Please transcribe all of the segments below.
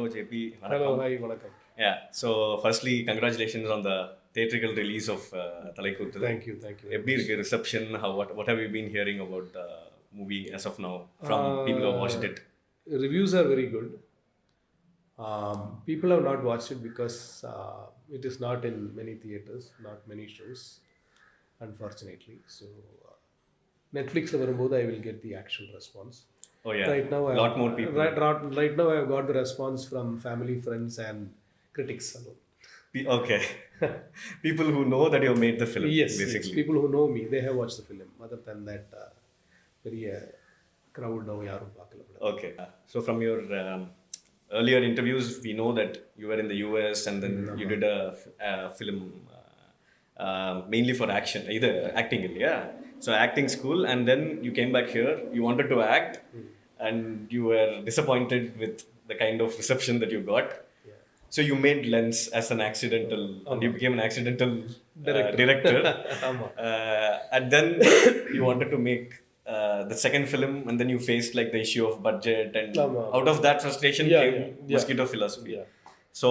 Hello, JP. Hello, Vanakkam. hi, vanakkam. Yeah. So, firstly, congratulations on the theatrical release of Thalaikoothal. Thank you very எப்படி much. இருக்கு reception? What have you been hearing about the movie as of now from people who have watched it? Reviews are very good. People have not watched it because it is not in many theaters, not many shows, unfortunately. So, Netflix வரும்போது I will get the actual response. Oh yeah. Right now, Lot more people. Right now, I have got the response from family, friends, and critics alone. Okay. People who know that you have made the film, Yes, basically. people who know me, they have watched the film. Other than that, very crowd now யாரும் பார்க்கல. Okay. So, from your earlier interviews, we know that you were in the US and then you did a film mainly for action, either acting, yeah. So, acting school, and then you came back here, you wanted to act, and you were disappointed with the kind of reception that you got. So you made Lens as an accidental, and you became an accidental director. And then you wanted to make the second film, and then you faced like the issue of budget, and out of that frustration came Mosquito philosophy. So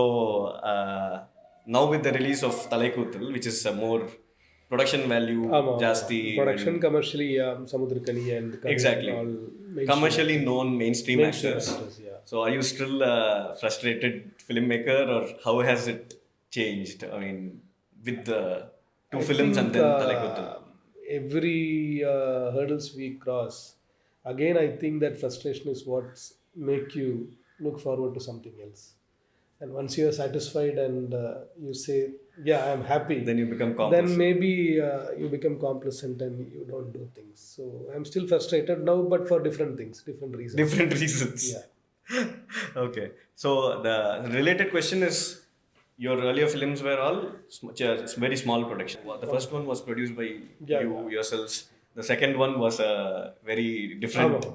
now with the release of Thalaikoothal, which is a more production value, Jasti, Production commercially, Samudrakani and exactly all commercially known mainstream actors. yeah. So, are you still a frustrated filmmaker, or how has it changed? I mean, with the two films and then Thalaikoothal. Every hurdles we cross, again I think that frustration is what make you look forward to something else. And once you are satisfied and you say, yeah, I am happy, Then you become then complacent. maybe you become complacent and you don't do things. So I'm still frustrated now, but for different things, different reasons. Different reasons. Yeah. Okay. So, the related question is, your earlier films were all very small production. The first one was produced by you yourselves. The second one was a very different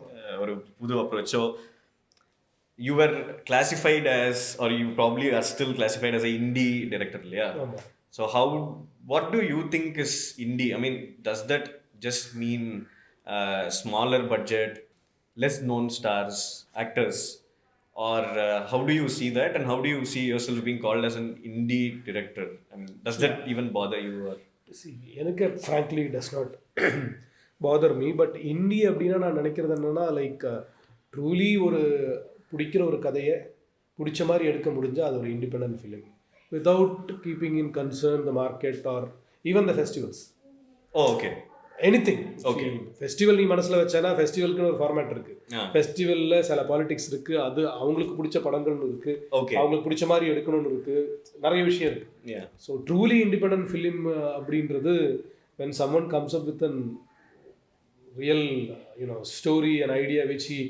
ஒரு புது approach. So, you were classified as, or you probably are still classified as an indie director, yeah? So what do you think is indie? I mean, does that just mean smaller budget, less known stars, actors, or how do you see that, and how do you see yourself being called as an indie director? I mean, does that even bother you? Or? See, எனக்கு frankly does not bother me, but indie அப்படின்னா நான் நினைக்கிறது என்னன்னா like truly ஒரு பிடிக்கிற ஒரு கதையை பிடிச்ச மாதிரி எடுக்க முடிஞ்சால் அது ஒரு independent film without keeping in concern the market R even the festivals. Okay. Anything. Okay. Festival நீ மனசில் வச்சேன்னா ஃபெஸ்டிவலுக்குன்னு ஒரு ஃபார்மேட் இருக்குது. ஃபெஸ்டிவலில் சில பாலிடிக்ஸ் இருக்குது, அது அவங்களுக்கு பிடிச்ச படங்கள்னு இருக்குது, அவங்களுக்கு பிடிச்ச மாதிரி எடுக்கணும்னு இருக்குது, நிறைய விஷயம் இருக்குது. ஸோ ட்ரூலி இண்டிபெண்டன்ட் ஃபிலிம் அப்படின்றது when someone comes up with an real story and idea which he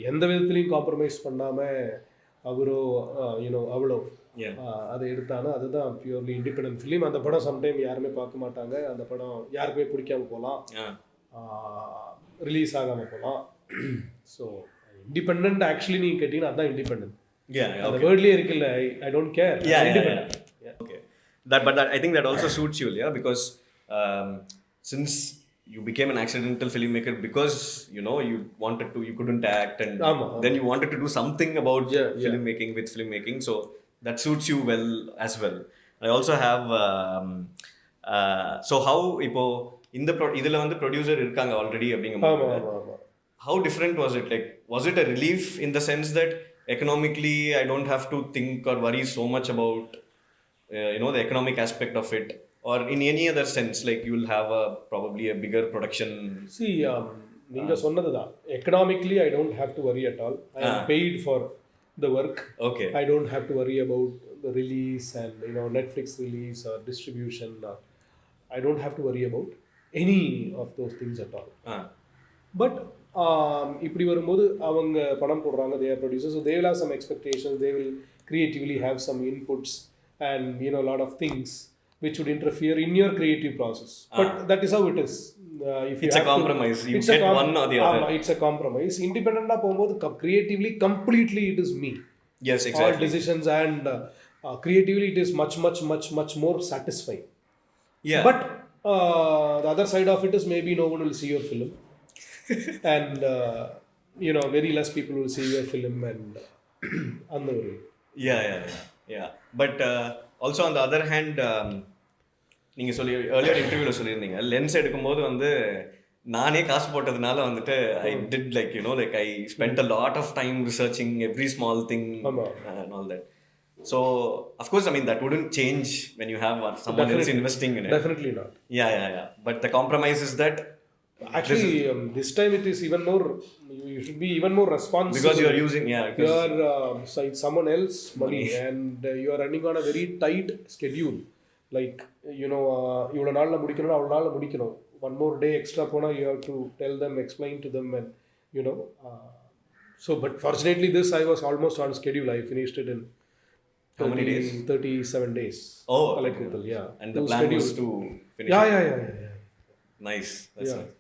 எந்த விதத்துலையும் காம்ப்ரமைஸ் பண்ணாமல் அவரோ அவ்வளோ அதை எடுத்தானோ அதுதான் பியூர்லி இண்டிபெண்டன்ட் ஃபிலிம். அந்த படம் சம்டைம் யாருமே பார்க்க மாட்டாங்க, அந்த படம் யாருக்குமே பிடிக்காம போகலாம், ரிலீஸ் ஆகாமல் போகலாம். ஸோ இண்டிபெண்ட் ஆக்சுவலி நீங்கள் கேட்டீங்கன்னா அதுதான் இண்டிபெண்டன்ட். அந்த வேர்ட்லேயே இருக்குல்ல, I don't care. Okay. But I think that also suits you, yeah, because since you became an accidental filmmaker because you wanted to, you couldn't act, and then you wanted to do something about filmmaking, so that suits you well as well. I also have so how ipo இந்த இதுல வந்து producer இருக்காங்க already அப்படிங்கும்போது how different was it? Like, was it a relief in the sense that economically I don't have to think or worry so much about the economic aspect of it, or in any other sense, like you will have probably a bigger production? See, நீங்க சொன்னதுதான், economically I don't have to worry at all. I am paid for the work. Okay. I don't have to worry about the release and Netflix release or distribution. I don't have to worry about any of those things at all. But இப்படி வரும்போது அவங்க படம் போடுறாங்க, they are producers, so they will have some expectations, they will creatively have some inputs and a lot of things which would interfere in your creative process. But that is how it is. If it's a compromise. You get one or the other. It's a compromise. Independent போகும்போது creatively, completely it is me. Yes, exactly. All decisions and creatively it is much more satisfying. Yeah. But the other side of it is maybe no one will see your film. And very less people will see your film, and அந்த ஒரு yeah but also on the other hand நீங்கள் earlier இன்டர்வியூவில் சொல்லியிருந்தீங்க lens எடுக்கும்போது வந்து நானே காசு போட்டதுனால வந்துட்டு I did like like I spent a lot of time researching every small thing and all that. So of course I mean that wouldn't change when you have someone else investing in it. Definitely not. Yeah but the compromise is that actually this time it is even more, you should be even more responsible because you are using you are someone else money and you are running on a very tight schedule, like இவ்வளோ நாளில் முடிக்கணும் அவ்வளோ நாளில் முடிக்கணும், one more day extra pona you have to tell them, explain to them, and so but fortunately this I was almost on schedule. I finished it in how many days? 37 days. Oh, Thalaikoothal, yeah. And the plan was to finish yeah. Nice. That's nice.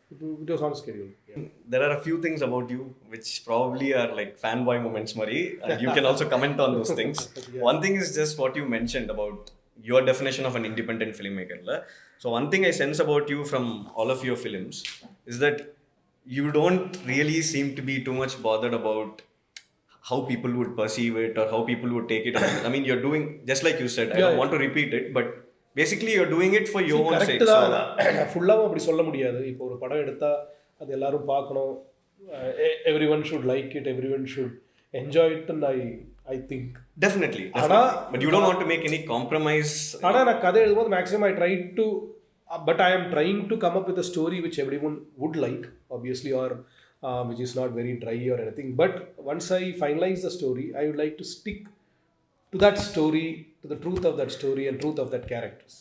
It was on schedule. Yeah. There are a few things about you which probably are like fanboy moments, Mari. You can also comment on those things. Yeah. One thing is just what you mentioned about your definition of an independent filmmaker. So one thing I sense about you from all of your films is that you don't really seem to be too much bothered about how people would perceive it or how people would take it. I mean, you're doing, just like you said, I don't want to repeat it, but basically you're doing it for your own sake. ஃபுல்லாகவும் அப்படி சொல்ல முடியாது. இப்போ ஒரு படம் எடுத்தால் அது எல்லாரும் பார்க்கணும், every one should like it, every one should enjoy it, and I think definitely but you don't want to make any compromise. ஆனால் நான் கதை எழுதும்போது maximum I try to but I am trying to come up with a story which everyone would like, obviously, or which is not very dry or anything, but once I finalize the story I would like to stick to that story, to the truth of that story and truth of that characters.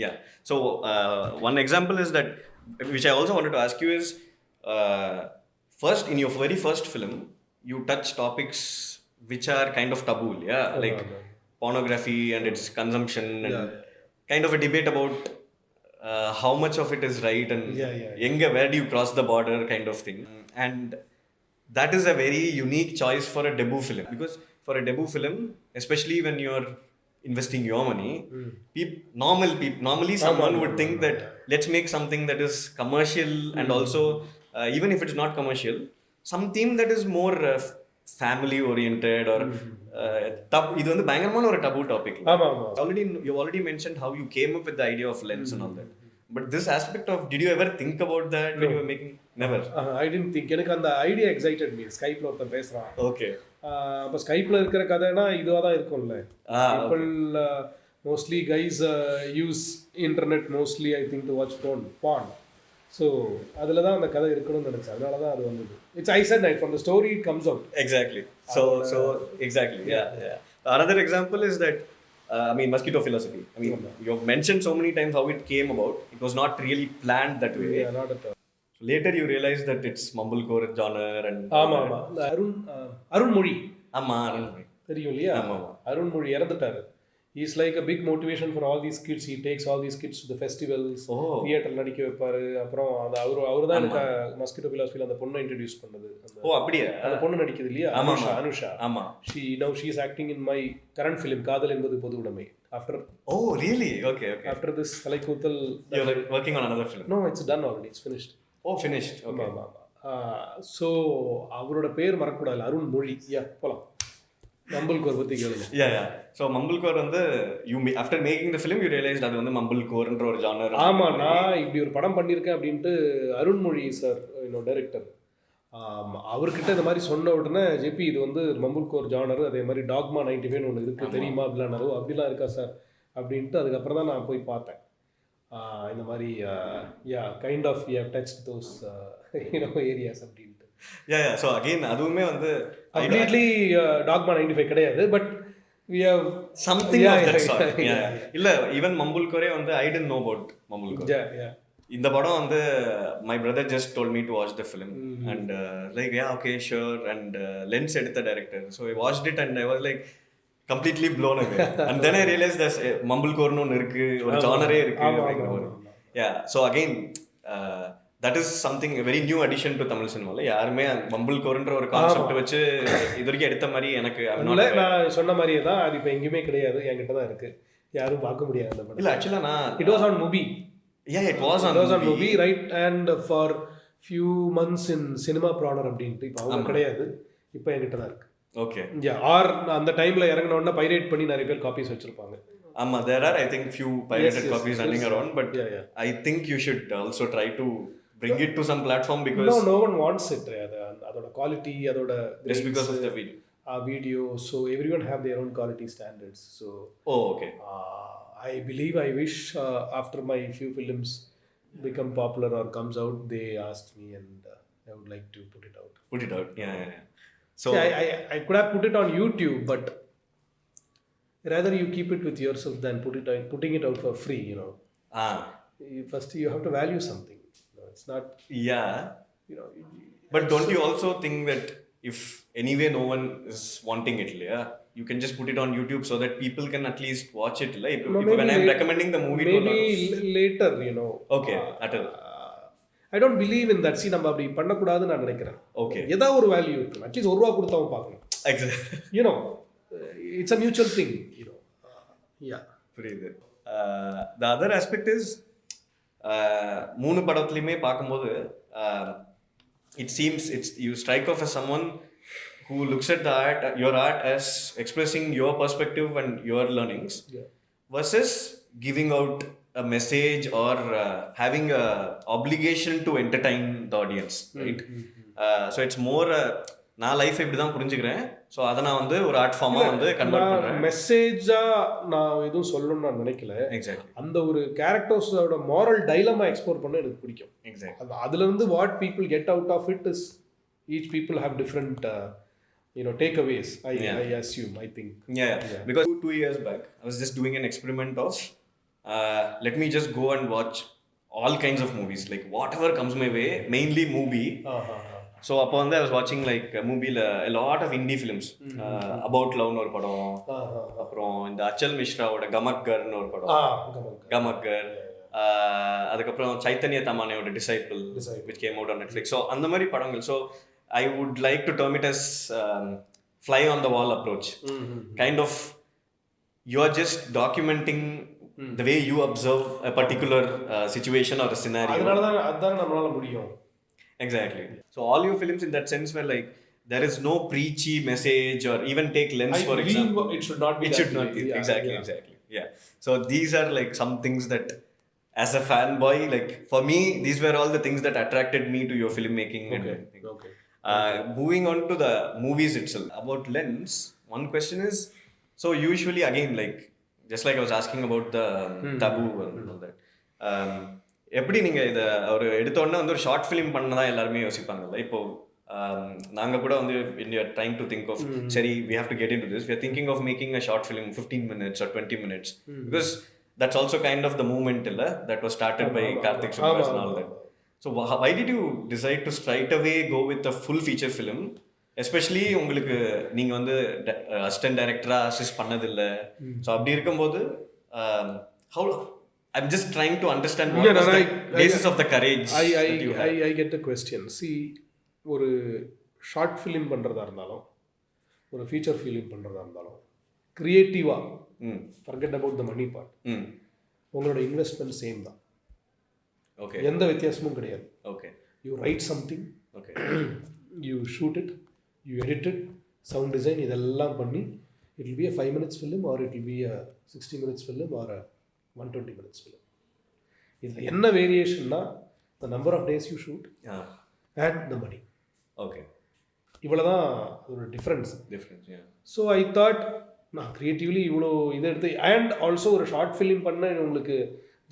Yeah so one example is that, which I also wanted to ask you, is first, in your very first film you touch topics which are kind of taboo, like pornography and its consumption and kind of a debate about how much of it is right and where do you cross the border kind of thing. And that is a very unique choice for a debut film, because for a debut film, especially when you're investing your money, normally someone would think that let's make something that is commercial and also even if it's not commercial, some theme that is more family oriented or இது வந்து பயங்கரமான ஒரு taboo topic. You already mentioned how you came up with the idea of lens and all that, but this aspect of, did you ever think about that when you were making? Never. I didn't think. எனக்கு அந்த idea excited me. ஸ்கைப்ல ஒருத்தன் பேசுறான். Okay. அப்ப ஸ்கைப்ல இருக்கிற கதைனா இதுவா தான் இருக்கும்ல. People mostly guys use internet mostly I think to watch porn. So அதில் தான் அந்த கதை இருக்கணும்னு நினச்சேன், அதனால தான் அது வந்தது. It's I said right from the story it comes out. Exactly. So exactly. Yeah. Another example is that I mean Mosquito philosophy. I mean you've mentioned so many times how it came about. It was not really planned that way. Yeah, not at all. Later you realized that it's mumblecore genre and ஆமா அருண்மொழி. ஆமா அருண்மொழி தெரியும் இல்லையா? அருண்மொழி இறந்துட்டாரு. He's like a big motivation for all these kids. He takes all these kids to the festivals, theater நடிக்க வைப்பாரு. அப்புறம் அவர் தான் எனக்கு மஸ்கிட்டோ ஃபிலாசபில அந்த பொண்ணை இன்ட்ரோடியூஸ் பண்ணது. அப்படியே அந்த பொண்ணு நடிக்குது இல்லையா, அனுஷா. ஆமா. She is acting in my current film காதல் என்பது பொது உடைமை. After really? Okay. After this Thalaikoothal, you're working on another film? No, it's done already. It's finished. Finished. Okay. So அவரோட பேர் மறக்கக்கூடாது, அருண்மொழி. போலாம். Mumblecore பத்தி கேளுங்க. So Mumblecore வந்து after making the film you realized அது வந்து Mumblecore என்ற ஒரு genre. ஆமா, நான் இப்படி ஒரு படம் பண்ணியிருக்கேன் அப்படின்ட்டு அருண்மொழி சார் டைரக்டர் அவர்கிட்ட இந்த மாதிரி சொன்ன உடனே ஜேபி இது வந்து Mumblecore genre, அதே மாதிரி டாக்மா 95 ஒன்று இருக்குது தெரியுமா அப்படிலாம் இருக்கா சார் அப்படின்ட்டு அதுக்கப்புறம் தான் நான் போய் பார்த்தேன். இந்த மாதிரி kind of you have touched those areas அப்படின்ட்டு. So again அதுவுமே வந்து completely டாக்மா 95 கிடையாது, but we have something of that sort. இல்ல even Mumblecore வந்து I didn't know about Mumblecore. இந்த படம் வந்து my brother just told me to watch the film and like okay sure and lens எடுத்த director, so I watched it and I was like completely blown away and then I realized that Mumblecore னு ஒன்னு இருக்கு, ஒரு genre இருக்கு அப்படிங்கிற ஒரு. So again that is something a very new addition to Tamil cinema. யாருமே Mumblecoreன்ற ஒரு concept வச்சு இதுவரைக்கும் எடுத்த மாதிரி எனக்கு நான் சொன்ன மாதிரியே தான் அது இப்போ எங்கேயுமே கிடையாது, என்கிட்ட தான் இருக்கு, யாரும் பார்க்க முடியாது அந்த படம். இல்ல ஆக்சுவலா நான் it was on movie. It was on movie right, and for few months in cinema proner அப்படின்ட்டு இப்போ அவங்க கிடையாது, இப்போ என்கிட்ட தான் இருக்கு. ஓகே ஆர் அந்த டைம்ல இறங்கின உடனே பைரேட் பண்ணி நிறைய பேர் காப்பீஸ் வச்சிருப்பாங்க. ஆமா, there are I think few pirated copies running around, but I think you should also try to bring it to some platform because no one wants it. அதோட குவாலிட்டி, அதோட just because of the video, so everyone have their own quality standards. So okay, I wish after my few films become popular or comes out, they asked me and I would like to put it out. Yeah. So I could have put it on YouTube, but rather you keep it with yourself than putting it out for free, you know. First you have to value something, you know, it's not, you know, but don't you also think that if anyway no one is wanting it, you can just put it on YouTube so that people can at least watch it, like when I'm recommending the movie maybe later, you know. Okay, I don't believe in that. See, நம்ம அப்படி பண்ணக்கூடாதுன்னு நான் நினைக்கிறேன். Okay, ஏதாவது ஒரு value இருக்கு, at least ஒரு ரூபா கொடுத்தவன் பார்க்கணும். Exactly. You know, it's a mutual thing, you know. புரியுது. The other aspect is மூணு படத்துலையுமே பார்க்கும்போது it seems you strike off as someone who looks at your art as expressing your perspective and your learnings versus giving out a message or having a obligation to entertain the audience, right? So it's more நான் life இப்படி தான் புரிஞ்சுக்கிறேன், so அதை நான் வந்து ஒரு art ஃபார்மாக வந்து convert பண்ணுறேன். மெசேஜாக நான் எதுவும் சொல்லணும்னு நான் நினைக்கல. எக்ஸாக்ட்லி. அந்த ஒரு கேரக்டர்ஸோட மாரல் டைலமா எக்ஸ்ப்ளோர் பண்ண எனக்கு பிடிக்கும். எக்ஸாக்ட்லி. அதுலேருந்து what people get out of it is each people have different takeaways. I assume, I think. Yeah. Because 2 years back I was just doing an experiment of let me just go and watch all kinds of movies, like whatever comes my way, mainly movie. So அப்போ வந்து I was watching like a movie, a lot of indie films, about love ஒரு படம், அப்புறம் இந்த அச்சல் மிஸ்ராவோட கமக்கர்னு ஒரு படம், கமக்கர், அதுக்கப்புறம் சைத்தன்ய தமானியோட disciple which came out on Netflix. So அந்த மாதிரி படங்கள். So I would like to term it as fly on the wall approach. Kind of you are just documenting the way you observe a particular situation or a scenario. அதான் நம்மளால முடியும். Exactly. So all your films in that sense were like there is no preachy message or even take lens for example. It should not be. Exactly. Yeah. So these are like some things that as a fanboy, like for me these were all the things that attracted me to your filmmaking. Okay. Moving on to the movies itself, about lens, one question is, so usually again, like just like I was asking about the taboo and all that, எப்படி நீங்கள் இதை ஒரு எடுத்தோடனே வந்து ஒரு short film பண்ண தான் எல்லாருமே யோசிப்பாங்கல்ல. இப்போ நாங்கள் கூட வந்து ட்ரைங் டு திங்க் ஆஃப் சரி we have to get into this, we are thinking of making a short film 15 minutes or 20 minutes because that's also kind of the movement that was started by Karthik Subras and all that. So why did you decide to straight away go with a full feature film, especially உங்களுக்கு நீங்கள் வந்து assistant டைரக்டராக assist பண்ணதில்லை, so அப்படி இருக்கும்போது how I'm just trying to understand what was the basis of the courage that you had. I get the question. See, ஒரு short film பண்ணுறதா இருந்தாலும் ஒரு ஃபீச்சர் ஃபிலிம் பண்ணுறதா இருந்தாலும் கிரியேட்டிவாக forget about the money part, உங்களோட இன்வெஸ்ட்மெண்ட் சேம் தான். Okay, எந்த வித்தியாசமும் கிடையாது. Okay, you write something, okay, you shoot it, you edit it, sound design, இதெல்லாம் பண்ணி it will be a 5 minutes film or it will be a 60 minutes film or a 120 minutes film. இதில் என்ன வேரியேஷன்னா the number of days you shoot and the money. Okay, இவ்வளோதான் ஒரு difference. So I thought நான் creatively இவ்வளோ இதை எடுத்து and also ஒரு ஷார்ட் ஃபிலிம் பண்ண உங்களுக்கு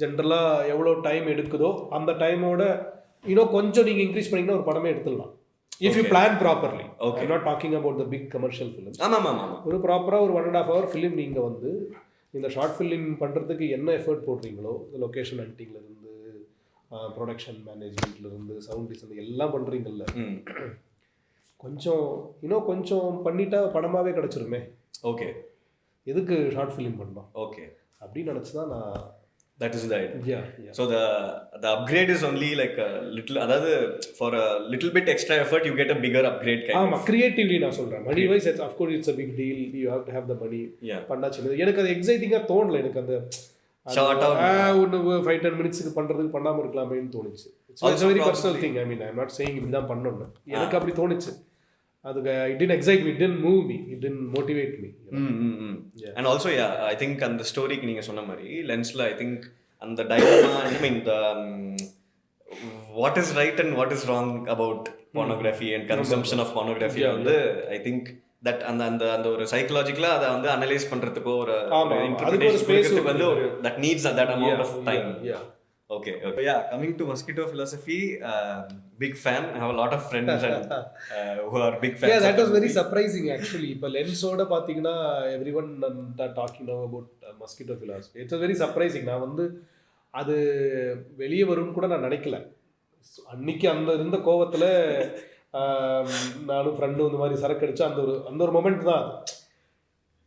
ஜென்ரலாக எவ்வளோ டைம் எடுக்குதோ அந்த டைமோட இன்னும் கொஞ்சம் நீங்கள் இன்க்ரீஸ் பண்ணிங்கன்னா ஒரு படமே எடுத்துடலாம். If you plan properly. I not talking about the big commercial film. ஒரு ப்ராப்பராக ஒரு 1.5 hour ஃபிலிம் நீங்கள் வந்து இந்த ஷார்ட் ஃபிலிம் பண்ணுறதுக்கு என்ன எஃபர்ட் போடுறீங்களோ, இந்த லொக்கேஷன் ஹண்டிங்லேருந்து ப்ரொடக்ஷன் மேனேஜ்மெண்ட்லேருந்து சவுண்ட் டிசைன் எல்லாம் பண்ணுறீங்கல்ல, இன்னும் கொஞ்சம் பண்ணிட்டா படமாகவே கிடச்சிருமே. ஓகே, எதுக்கு ஷார்ட் ஃபிலிம் பண்ணோம்? ஓகே, அப்படின்னு நினச்சி தான் நான் that is the idea. So the upgrade is only like a little, அதாவது for a little bit extra effort you get a bigger upgrade kind. ஆமா, creatively நான் சொல்றேன். money wise of course it's a big deal, you have to have the money. பண்ணாச்சு எனக்கு அது எக்ஸைட்டிங்கா தோணல. எனக்கு அந்த short ஒரு 5-10 மினிட்ஸ்க்கு பண்றதுக்கு பண்ணாம இருக்கலாமேன்னு தோணுச்சு. It's a very personal thing. I mean I'm not saying இப்படி தான் பண்ணனும், எனக்கு அப்படி தோணுச்சு. அதுக்கு it didn't excite me, it didn't move me, it didn't motivate me. Yeah. And also I think அந்த ஸ்டோரிக்கு நீங்க சொன்ன மாதிரி லென்ஸ்ல I think அந்த dilemma, I mean the what is right and what is wrong about pornography and consumption of pornography வந்து I think that அந்த ஒரு சைக்காலஜிக்கலா அதை வந்து அனலைஸ் பண்றதுக்கு ஒரு இன்டர்பிரேஷன் கொடுக்கிறதுக்கு வந்து ஒரு that needs that amount of time. Okay. Yeah, coming to Mosquito philosophy, big fan. I have a lot of friends and who are big fans. Yeah, that was very surprising actually. இப்போ லென்ஸோட பார்த்தீங்கன்னா everyone talking now about Mosquito philosophy. It's a very surprising. நான் வந்து அது வெளியே வரும்னு கூட நான் நினைக்கல. அன்னைக்கு அந்த இருந்த கோவத்தில் நானும் ஃப்ரெண்டும் இந்த மாதிரி சரக்கு அடித்தா அந்த ஒரு மொமெண்ட் தான்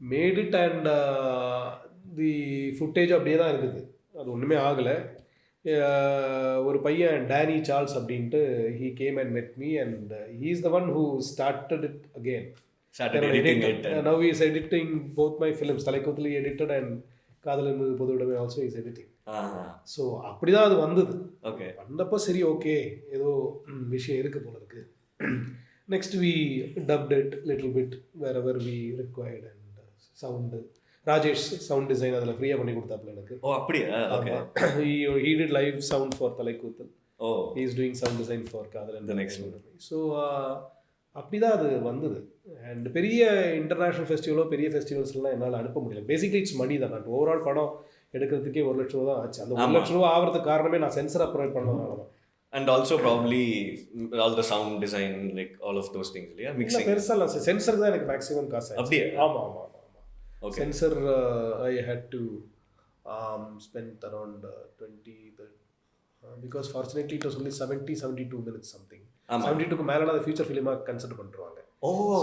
made it. And the footage அப்படியே தான் இருக்குது, அது ஒன்றுமே ஆகலை. ஒரு பையன் டேனி சார்ல்ஸ் அப்படின்ட்டு he came and met me and he is the one who started it again. Started editing it. Now he is editing both my films. Thalaikoothal he edited and காதலன் பொதுவிடமே also he is editing. So அப்படி தான் அது வந்தது. Okay, வந்தப்போ சரி okay ஏதோ விஷயம் இருக்குது போல இருக்கு. Next we dubbed it little bit wherever we required and sound Rajesh sound design அதில் ஃப்ரீயாக பண்ணி கொடுத்தாப்புல எனக்கு. ஓ அப்படியா? Okay. he did live sound for Thalaikoothal. ஓ he is doing sound design for காதலன் the next one. ஸோ அப்படி தான் அது வந்தது. அண்ட் பெரிய இன்டர்நேஷ்னல் ஃபெஸ்டிவலோ பெரிய ஃபெஸ்டிவல்ஸ்லாம் என்னால் அனுப்ப முடியல. பேசிக்லி இட்ஸ் மணி தான். நான் ஓவரால் படம் எடுக்கிறதுக்கே 1 லட்ச ரூபா தான் ஆச்சு. அந்த 1 லட்ச ரூபா ஆகிறதுக்கு காரணமே நான் சென்சர் அப்ரூவ் பண்ணதுனால தான். And also probably all the sound design, like all of those things, yeah, mixing. பெருசா இல்ல, சென்சர் தான் எனக்கு மேக்ஸிமம் காசு ஆச்சு. அப்படியே? ஆமா. Okay. Sensor I had to spend around 20 because fortunately it was only 72 minutes something. 72 க்கு மேலனா அது ஃபியூச்சர் ஃபிலிமா கன்சிடர் பண்றாங்க.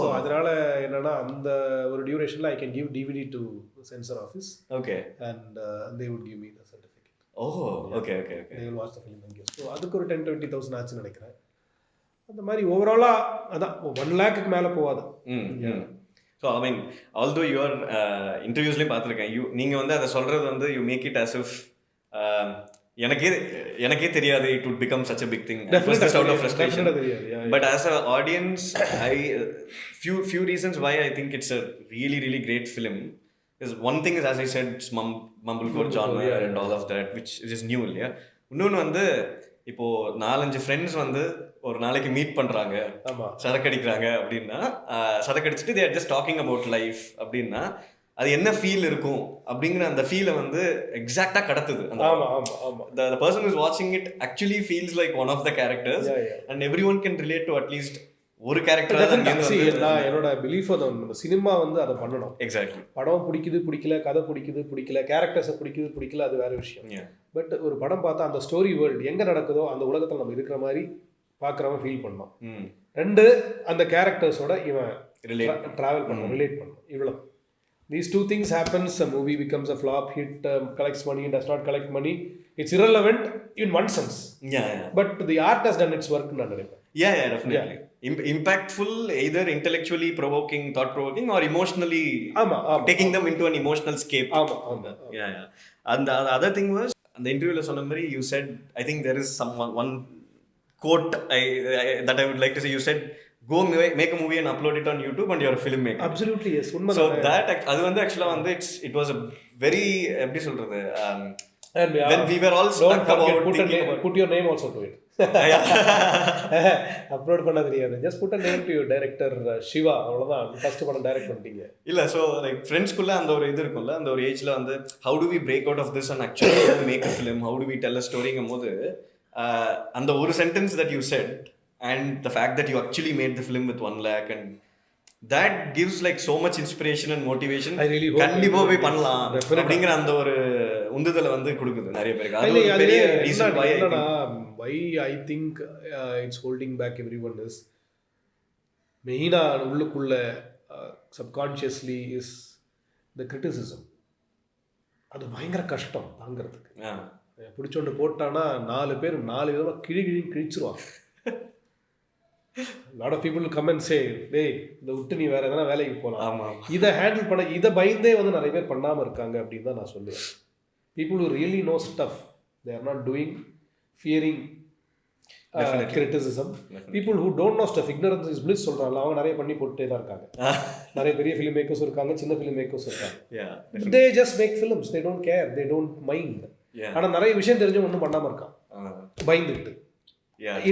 சோ அதனால என்னன்னா அந்த ஒரு டியூரேஷன்ல I can give DVD to censor office. Okay. And they would give me the certificate. Okay. They will watch the film and give. So அதுக்கு ஒரு 10-20,000 ஆச்சு நினைக்கிறேன். அந்த மாதிரி ஓவராலா அதான் 1 லாக்க்கு மேல போவாது. So I mean although your இன்டர்வியூஸ்லேயும் பார்த்துருக்கேன், நீங்கள் வந்து அதை சொல்கிறது வந்து you make it as if எனக்கே தெரியாது it would become such a big thing out of frustration. But as a audience few reasons why I think it's a really great film is one thing is, as I said, it's mumblecore genre and all of that, which is new. இல்லையா? இன்னொன்று வந்து இப்போ 4-5 friends வந்து ஒரு நாளைக்கு meet பண்ணுறாங்க, சரக்கு அடிக்கிறாங்க அப்படின்னா, சரக்கு அடிச்சுட்டு they are just talking about life அப்படின்னா அது என்ன ஃபீல் இருக்கும் அப்படிங்கிற அந்த ஃபீலை வந்து எக்ஸாக்டாக கடத்துது. the person who is watching it actually feels like one of the characters and everyone can relate to at least ஒரு கேரக்டர். என்னோட பிலீஃப் தான், நம்ம சினிமா வந்து அதை பண்ணணும். எக்ஸாக்ட்லி. படம் பிடிக்கல, கதை பிடிக்கல, கேரக்டர்ஸை பிடிக்கல, அது வேற விஷயம். பட் ஒரு படம் பார்த்தா அந்த ஸ்டோரி வேர்ல்டு எங்கே நடக்குதோ அந்த உலகத்தில் நம்ம இருக்கிற மாதிரி பார்க்குறவன் ஃபீல் பண்ணோம். 2 அந்த கேரக்டர்ஸோட இவன் ட்ராவல் பண்ணணும், ரிலேட் பண்ணணும். இவ்வளோ these 2 things happens, a movie becomes a flop, hit, collects money, does not collect money, it's irrelevant in one sense. But the art has done its work. Definitely. Impactful, either intellectually provoking, thought provoking, or emotionally taking them into an emotional scape. And the other thing was, the interview la sonna mari, you said, I think there is one quote that I would like to say. You said, go make a movie and upload it on YouTube and you're a filmmaker. Absolutely, yes. So that அது வந்து actually வந்து it was a very எப்படி சொல்றது, when we were all stuck about put your name also to it. Upload பண்ண தெரியாது, just put a name to your director Shiva, அவ்வளவுதான். First படம் direct பண்ணிட்டீங்க இல்ல. ஸோ லைக் ஃப்ரெண்ட்ஸ்குள்ள அந்த ஒரு இது இருக்கும்ல, அந்த ஒரு ஏஜ்ல வந்து how do we break out of this and actually make a film, how do we tell a storyங்கும் போது அந்த ஒரு sentence that you said and the fact that you actually made the film with 1 lakh and that gives like so much inspiration and motivation. கண்டிப்பா போய் பண்ணலாம் அப்படிங்கிற அந்த ஒரு உந்துதலை வந்து கொடுக்குது நிறைய பேருக்கு. அது ஒரு பெரிய reason why I think it's holding back everyone is மெயினா உள்ளுக்குள்ள subconsciously is the criticism. அது பயங்கர கஷ்டம் தாங்கிறதுக்கு. பிடிச்சொண்டு போட்டானா 4 பேர் 4 விதமாக கிழிச்சிருவாங்க. lot of people come and say, டேய் இதை விட்டு நீ வேற எதனா வேலைக்கு போகலாம். இதை ஹேண்டில் பண்ண இதை பயந்தே வந்து நிறைய பேர் பண்ணாமல் இருக்காங்க அப்படின்னு தான் நான் சொல்லுவேன். people who really know stuff, they are not doing fearing criticism. People who don't know stuff, ignorance is bliss சொல்றாங்க. அவங்க நிறைய பண்ணி போட்டுட்டே தான் இருக்காங்க. நிறைய பெரிய ஃபிலிம் மேக்கர்ஸ் இருக்காங்க, சின்ன ஃபிலிம் மேக்கர்ஸ் இருக்காங்க. They just make films, they don't care, they don't mind. ஆனா நிறைய விஷயம் தெரிஞ்சு ஒன்றும் பண்ணாம இருக்கான், பயந்துட்டு.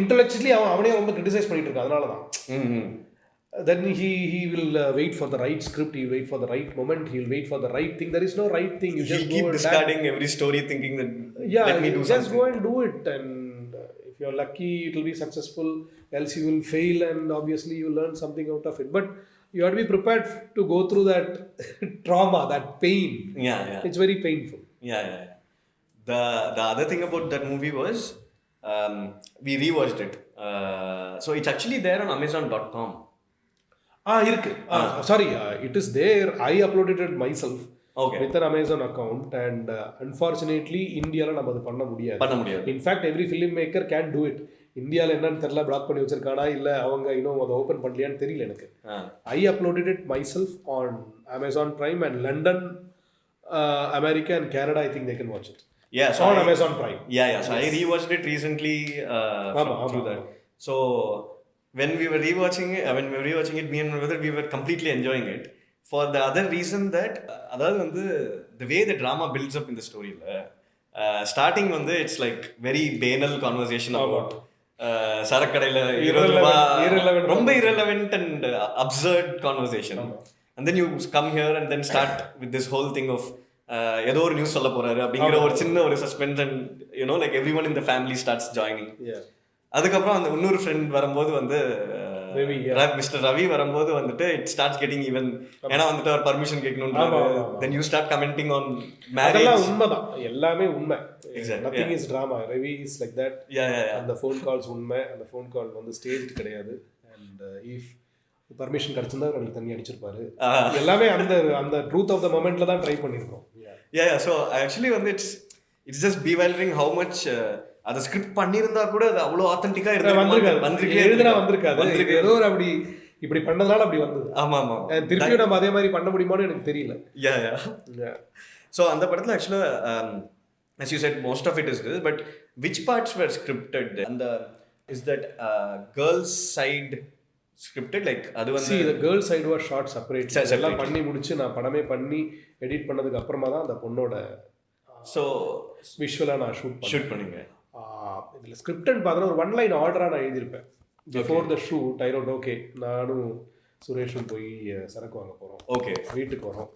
இன்டெலெக்சுவலி அவனே ரொம்ப கிரிட்டிசைஸ் பண்ணிட்டு இருக்கான். அதனால தான் then he will wait for the right script, he will wait for the right moment, he will wait for the right thing. There is no right thing. You just keep discarding every story thinking that let me do just something. Go and do it, and if you're lucky it will be successful, else you will fail, and obviously you will learn something out of it. But you have to be prepared to go through that trauma, that pain. It's very painful. The other thing about that movie was we rewatched it, so it's actually there on amazon.com. இருக்கு. Sorry, it is there. I uploaded it myself with an Amazon account, and unfortunately Indiaல நம்ம அது பண்ண முடியாது. In fact, every filmmaker can do it. இந்தியால என்னன்னு தெரியல, black பண்ணி வச்சிருக்கானா இல்ல அவங்க இன்னும் அதை ஓபன் பண்ணலையான்னு தெரியல எனக்கு. I uploaded it myself on Amazon Prime, and London, America and Canada, I think they can watch it. So on Amazon Prime. So I rewatched it recently through that. So when we were rewatching it, me and my brother, we were completely enjoying it for the other reason that the way the drama builds up in the story, starting it's like very banal conversation about sarakadaila irrelevant and absurd conversation, and then you come here and then start with this whole thing of ஏதோ ஒரு news சொல்ல போறாரு அப்படிங்கிற ஒரு சின்ன ஒரு suspense, and you know, like everyone in the family starts joining. அதுக்கப்புறம் அந்த இன்னொரு ஃப்ரெண்ட் வரும்போது மிஸ்டர் ரவி வரும்போது வந்துட்டு இட் ஸ்டார்ட்ஸ் கெட்டிங் ஈவன், ஏன்னா வந்துட்டு அவர் பர்மிஷன் கேட்கணும்ன்றாரு. Then you start commenting on marriage. அதெல்லாம் உண்மைதான், எல்லாமே உண்மை. Nothing is drama. Ravi is like that. அந்த ஃபோன் கால்ஸ் உண்மை. அந்த ஃபோன் கால் ஸ்டேஜ் கிடையாது. அண்ட் இஃப் பர்மிஷன் கிடைச்சிருந்தா எனக்கு தண்ணி அடிச்சிருப்பாரு. எல்லாமே அந்த ட்ரூத் ஆஃப் த மொமெண்ட்ல தான் ட்ரை பண்ணியிருக்கோம். So actually it's just bewildering how much அதை ஸ்கிரிப்ட் பண்ணியிருந்தா கூட அது அவ்வளோ ஆத்தென்டிக்கா வந்திருக்காது. ஏதோ ஒரு அப்படி இப்படி பண்ணதுனால அப்படி வந்தது. ஆமா திருப்பியும் நம்ம அதே மாதிரி பண்ண முடியுமான்னு எனக்கு தெரியல. ஸோ அந்த படத்தில் ஆக்சுவலாக as you said, most of it is this, but which parts were scripted? And is that girls side scripted? Like adu see, the girl side was shot separate. எல்லாம் பண்ணி முடிச்சு நான் படமே பண்ணி எடிட் பண்ணதுக்கு அப்புறமா தான் அந்த பொண்ணோட ஸோ விஷுவலா நான் ஷூட் பண்ணீங்க. இதில் ஸ்கிரிப்ட்னு பார்த்தா ஒரு ஒன் லைன் ஆர்டராக நான் எழுதியிருப்பேன். Before the shoot I wrote okay, நானும் சுரேஷும் போய் சரக்கு வாங்க போகிறோம். ஓகே, வீட்டுக்கு வரோம்.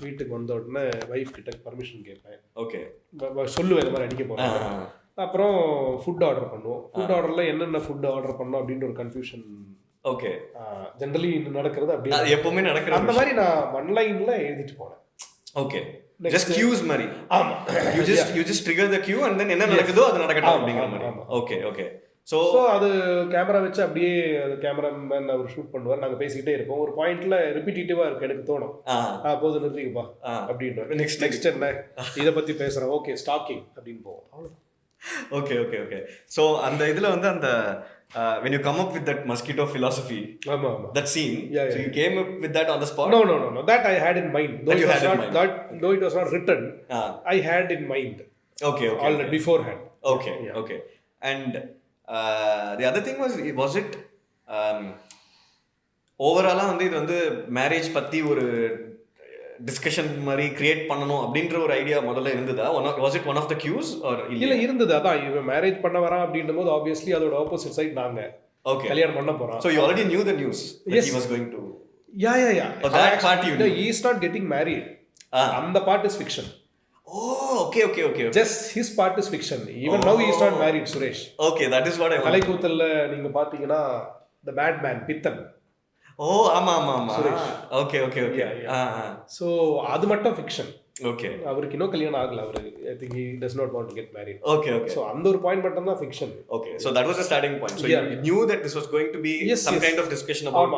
வீட்டுக்கு வந்த உடனே ஒய்ஃப் கிட்ட பர்மிஷன் கேட்பேன். ஓகே, சொல்லுவேன் இந்த மாதிரி அடிக்க போகிறேன். அப்புறம் ஃபுட் ஆர்டர் பண்ணுவோம். ஃபுட் ஆர்டரில் என்னென்ன ஃபுட் ஆர்டர் பண்ணோம் அப்படின்ற ஒரு கன்ஃபியூஷன். ஓகே, ஜென்ரலி நடக்கிறது அப்படி எப்பவுமே நடக்கிறது. அந்த மாதிரி நான் ஒன் லைனில் எழுதிட்டு போனேன். ஓகே, just cues மாதிரி. ஆமா, you just trigger the cue and then என்ன நடக்குதோ அது நடக்கட்டும் அப்படிங்கிற மாதிரி. ஓகே ஸோ அது கேமரா வச்சு அப்படியே அது கேமராமேன் அவர் ஷூட் பண்ணுவார். நாங்கள் பேசிக்கிட்டே இருப்போம். ஒரு பாயிண்ட்ல ரிப்பீட்டேட்டிவா இருக்கு, எனக்கு தோணும் போது நிறுத்திக்கப்பா அப்படின்ற நெக்ஸ்ட் என்ன இதை பத்தி பேசுறோம். ஓகே, ஸ்டாக்கிங் அப்படின்னு போவோம். ஓகே ஸோ அந்த இதுல அந்த when you come up with that mosquito philosophy, that scene, so you came up with that on the spot? No, that I had in mind, though it was not written. I had in mind okay already beforehand. Okay and the other thing was it overall இது marriage பத்தி ஒரு discussion மாதிரி create பண்ணணும் அப்படின்ற ஒரு idea முதல்ல இருந்ததா? Was it one of the cues or இல்ல? இருந்தது. அதான் இவன் மேரேஜ் பண்ண வரான் அப்படின்னும் போது ஆப்வியஸ்லி அதோட ஆப்போசிட் சைடு நாங்க கல்யாணம் பண்ண போறோம். So you already knew the news that he was going to. Yeah. Oh, that part you knew. He is not getting married. And the part is fiction. Oh, okay. Just his part is fiction. Even now he is not married, Suresh. Okay, that is what I want. Thalaikoothal நீங்க பாத்தீங்கன்னா the bad man Pithan. ஆமா okay so அது மட்டும் fiction. Okay, அவருக்கு இன்னும் கல்யாணம் ஆகல. அவரு I think he does not want to get married. Okay so அந்த ஒரு பாயிண்ட் மட்டும் தான் fiction. Okay, so that was the starting point. So you knew that this was going to be some kind of discussion about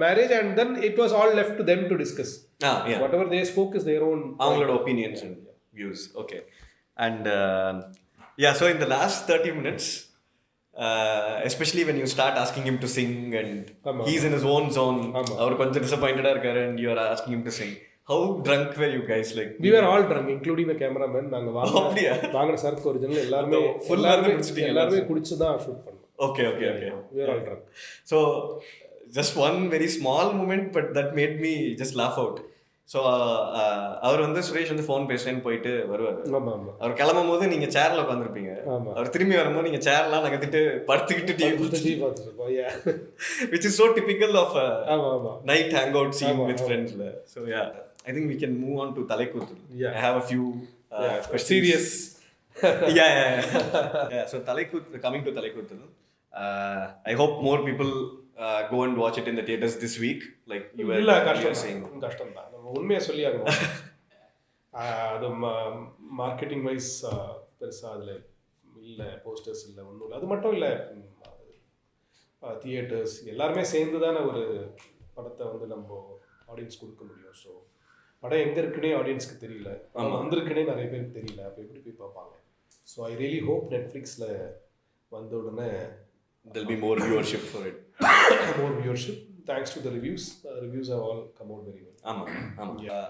marriage and then it was all left to them to discuss. Whatever they spoke is their own அவங்களோட opinions and views. Okay, and so in the last 30 minutes, especially when you start asking him to sing and he's in his own zone, அவர் கொஞ்சம் disappointed இருக்காரு and you are asking him to sing, How drunk were you guys? Like we were all drunk, including the cameraman. நாங்க வாங்குற சரக்கு original எல்லாருமே குடிச்சு தான் shoot பண்ணோம். Okay. We were all drunk. So just one very small moment, but that made me just laugh out. So அவர் வந்து சுரேஷ் வந்து ஃபோன் பேசுறேன்னு போயிட்டு வருவார். அவர் கிளம்பும் போது நீங்க சேர்ல உட்காந்துருப்பீங்க. அவர் திரும்பி வரும்போது நீங்க சேர்லாம் நகர்த்திட்டு படுத்துக்கிட்டு டிவி பார்த்துருப்போம். which is so typical of a night hangout scene with friends. So yeah, I think we can move on to Thalaikoothal. I have a few serious yeah. So coming to Thalaikoothal, I hope more people go and watch it in the theaters this week, like you were saying. கஷ்டம் தான், நம்ம உண்மையாக சொல்லி ஆகணும். அது marketing wise பெருசாக அதில் இல்லை, போஸ்டர்ஸ் இல்லை, ஒன்றும் இல்லை. அது மட்டும் இல்லை, தியேட்டர்ஸ் எல்லாருமே சேர்ந்து தானே ஒரு படத்தை வந்து நம்ம ஆடியன்ஸ் கொடுக்க முடியும். ஸோ படம் எங்கே இருக்குன்னே ஆடியன்ஸ்க்கு தெரியல, வந்திருக்குன்னே நிறைய பேருக்கு தெரியல. அப்போ எப்படி போய் பார்ப்பாங்க? ஸோ ஐ ரியலி ஹோப் நெட்ஃப்ளிக்ஸில் வந்த உடனே there'll be more viewership for it. More viewership thanks to the reviews. Reviews have all come out very well.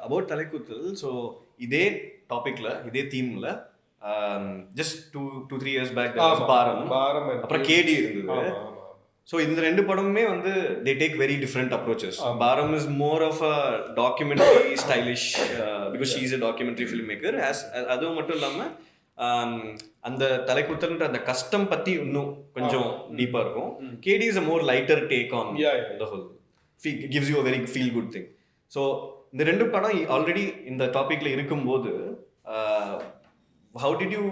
About Thalaikoothal, so இதே டாபிக்ல இதே தீம்ல just 2-3 years back there was பாரம் அப்புறம் கேடி இருந்தது. So இந்த ரெண்டு படமுமே வந்து they take very different approaches. பாரம் is more of a documentary stylish because she is a documentary filmmaker. அதுவும் மட்டும் இல்லாமல் அந்த Thalaikoothal அந்த கஸ்டம் பத்தி இன்னும் கொஞ்சம் டீப்பா இருக்கும். கேடி is a more lighter take on the whole, gives you a very feel good thing. So இந்த ரெண்டு படம் ஆல்ரெடி இந்த டாபிக்ல இருக்கும்போது how did you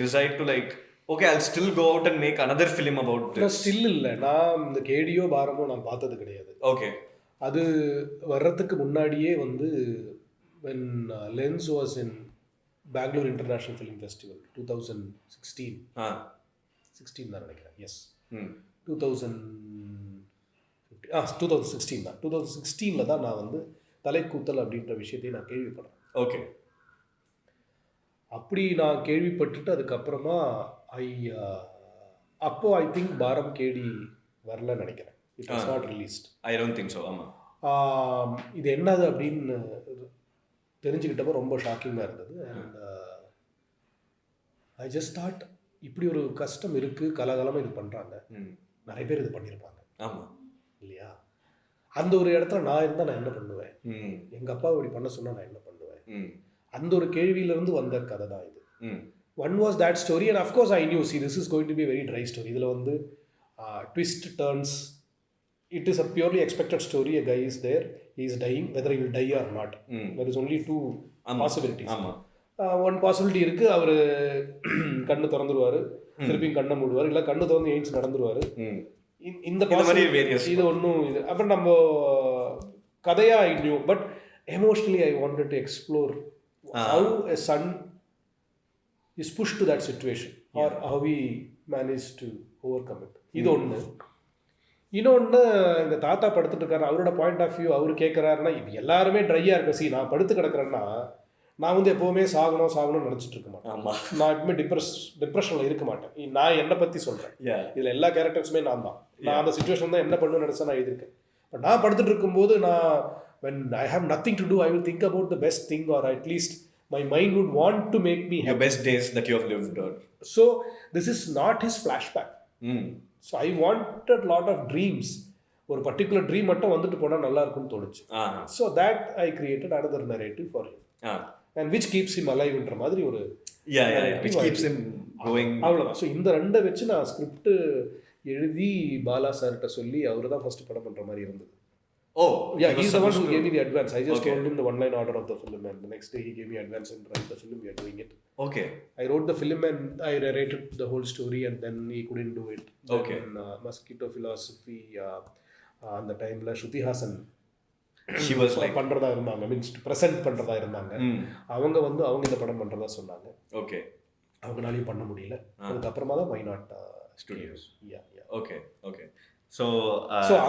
decide to like okay I'll still go out and make another film about this? Still இல்லை, நான் இந்த கேடியோ பாரமோ நான் பார்த்தது கிடையாது. ஓகே, அது வர்றதுக்கு முன்னாடியே வந்து when Lens was in Bangalore International Film Festival 2016 தான் நினைக்கிறேன். எஸ் 2016 தான். 2016 தான் நான் வந்து Thalaikoothal அப்படின்ற விஷயத்தையும் நான் கேள்விப்படுறேன். ஓகே, அப்படி நான் கேள்விப்பட்டுட்டு அதுக்கப்புறமா அப்போ ஐ திங்க் பாரம் கேடி வரல நினைக்கிறேன். It was not released. I don't think so. இது என்னது அப்படின்னு தெரிஞ்சுக்கிட்டப்போ ரொம்ப ஷாக்கிங்காக இருந்தது. அண்ட் ஐ ஜஸ்ட் தாட் இப்படி ஒரு கஷ்டம் இருக்குது, கலகலமாக இது பண்ணுறாங்க, நிறைய பேர் இது பண்ணியிருப்பாங்க. ஆமாம் இல்லையா? அந்த ஒரு இடத்துல நான் இருந்தால் நான் என்ன பண்ணுவேன், எங்கள் அப்பா இப்படி பண்ண சொன்னால் நான் என்ன பண்ணுவேன், அந்த ஒரு கேள்வியிலேருந்து வந்த கதை தான் இது. One was that story and of course I knew this is going to be very try story. இதில் வந்து twist turns, it is a purely expected story. A guy is there, he is dying, whether he will die or not. There is only two possibilities. One possibility இருக்கு, அவர் கண்ணு திறந்துருவாரு, திருப்பியும் கண்ணை மூடுவார், இல்லை கண்ணு திறந்து ஏஞ்சி நடந்துருவாரு. இந்த இது ஒன்றும் இது அப்புறம் நம்ம கதையாக I knew, but emotionally I wanted to explore how a son is pushed to that situation or how he managed to overcome it. இது ஒன்று. இன்னொன்று, எங்கள் தாத்தா படுத்துட்டு இருக்காரு, அவரோட பாயிண்ட் ஆஃப் வியூ அவர் கேட்குறாருன்னா, இது எல்லாருமே ட்ரையாக இருக்க. நான் படுத்து கிடக்கிறேன்னா நான் வந்து எப்போவுமே சாகணும்னு நினச்சிட்டு இருக்க மாட்டேன். நான் எப்பவுமே டிப்ரெஷனில் இருக்க மாட்டேன். நான் என்னை பற்றி சொல்கிறேன். இதில் எல்லா கேரக்டர்ஸுமே நான் தான். நான் அந்த சுச்சுவேஷன் தான் என்ன பண்ணணும்னு நினச்சா நான் எழுதியிருக்கேன். பட் நான் படுத்துட்டு இருக்கும்போது நான் when I have nothing to do, I will think about the best thing, or at least my mind would want to make me happy. Your best days that you have lived. So this is not his flashback. So I wanted lot of dreams. ஒரு particular dream மட்டும் வந்துட்டு போனால் நல்லா இருக்கும்னு தோணுச்சு. So that I created another narrative for him. And which keeps him alive ன்ற மாதிரி ஒரு which keeps him going. அவ்வளோதான். ஸோ இந்த ரெண்டை வச்சு நான் ஸ்கிரிப்ட் எழுதி பாலா சார்கிட்ட சொல்லி அவர் தான் ஃபர்ஸ்ட் படம் பண்ணுற மாதிரி இருந்தது. Oh, yeah, he's the one who gave me the advance. I just told him the one-line order of the film, and the next day he gave me advance and write the film. We are doing it. Okay. I wrote the film and I narrated the whole story, and then he couldn't do it. Okay. Then, Mosquito philosophy, on the time la Shruti Hassan, she was like பண்றதா இருந்தாங்க, means present பண்றதா இருந்தாங்க. அவங்க வந்து அவங்க இந்த படம் பண்றதா சொன்னாங்க. Okay. அவங்களாலையும் பண்ண முடியல. அதுக்கு அப்புறமா தான் Why Not Studios. Yeah. Okay. So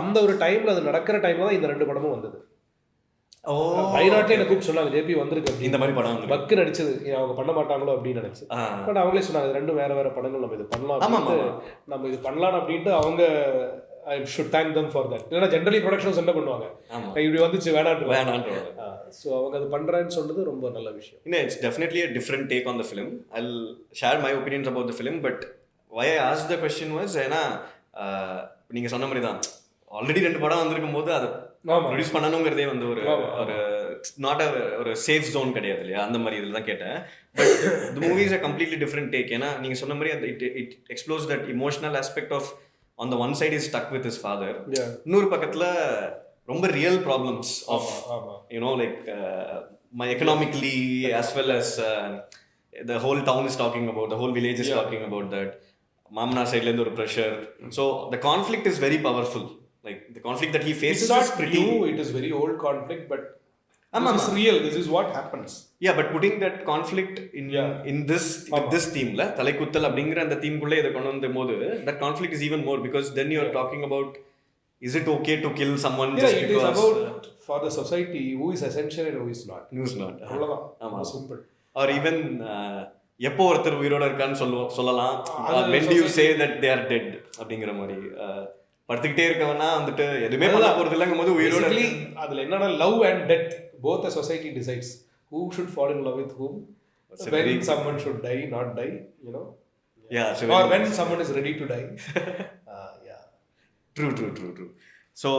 அந்த ஒரு டைம்ல அது நடக்கிற டைம்ல தான் இந்த ரெண்டு படமும் வந்தது. Why Not என்ன கூப்பிட்டு சொன்னாங்க, ஜேபி வந்திருக்கு இந்த மாதிரி படம் பக்கு நடிச்சது, அவங்க பண்ண மாட்டாங்களோ அப்படின்னு நினைச்சு. பட் அவங்களே சொன்னாங்க ரெண்டும் வேற படங்கள், நம்ம இது பண்ணலாம் அப்படின்ட்டு அவங்க I should thank them for that. இல்லைன்னா ஜென்ரலி ப்ரொடக்ஷன்ஸ் என்ன பண்ணுவாங்க, இப்படி வந்துச்சு வேணான்ட்டு. ஸோ அவங்க அது பண்ணுறான்னு சொன்னது ரொம்ப நல்ல விஷயம். It's definitely a different take on the film. I'll share my opinions about the film, but why I asked the question was ஏன்னா நீங்கள் சொன்ன மாதிரி தான் ஆல்ரெடி 2 படம் வந்திருக்கும் போது அதை ப்ரொடியூஸ் பண்ணணுங்கிறதே வந்து ஒரு நாட் ஒரு சேஃப் ஜோன் கிடையாது இல்லையா, அந்த மாதிரி இதில் தான் கேட்டேன். But the movie is a completely different take. ஏன்னா நீங்கள் சொன்ன மாதிரி அந்த it explores that emotional aspect of on the one side is stuck with his father, இன்னொரு பக்கத்தில் ரொம்ப real problems of you know like economically as well as the whole town is talking about, the whole village is talking about that. மாமனார் சைட்லேருந்து ஒரு pressure. So the conflict is very powerful. Like the conflict that he faces is pretty new, it is very old conflict, but this is real, this is what happens. Yeah, but putting that conflict in this theme la Thalaikoothal அப்படிங்கற அந்த theme குள்ள இத கொண்டு வந்தபோது that conflict is even more, because then you are talking about is it okay to kill someone just it because is about for the society who is essential and who is not. அவ்வளவுதான். ஆமா, simple. Or even எப்போ ஒருத்தர் உயிரோட இருக்கான்னு சொல்லலாம், when do you say that they are dead அப்படிங்கற மாதிரி படுத்துக்கிட்டே இருக்கவனா வந்துட்டு எதுவுமே பண்ண போறது இல்லைங்கும் போது உயிரோட. அதுல என்னன்னா love and death both a society decides who should fall in love with whom, when someone should die, not die, you know. Or when someone is ready to die. True. So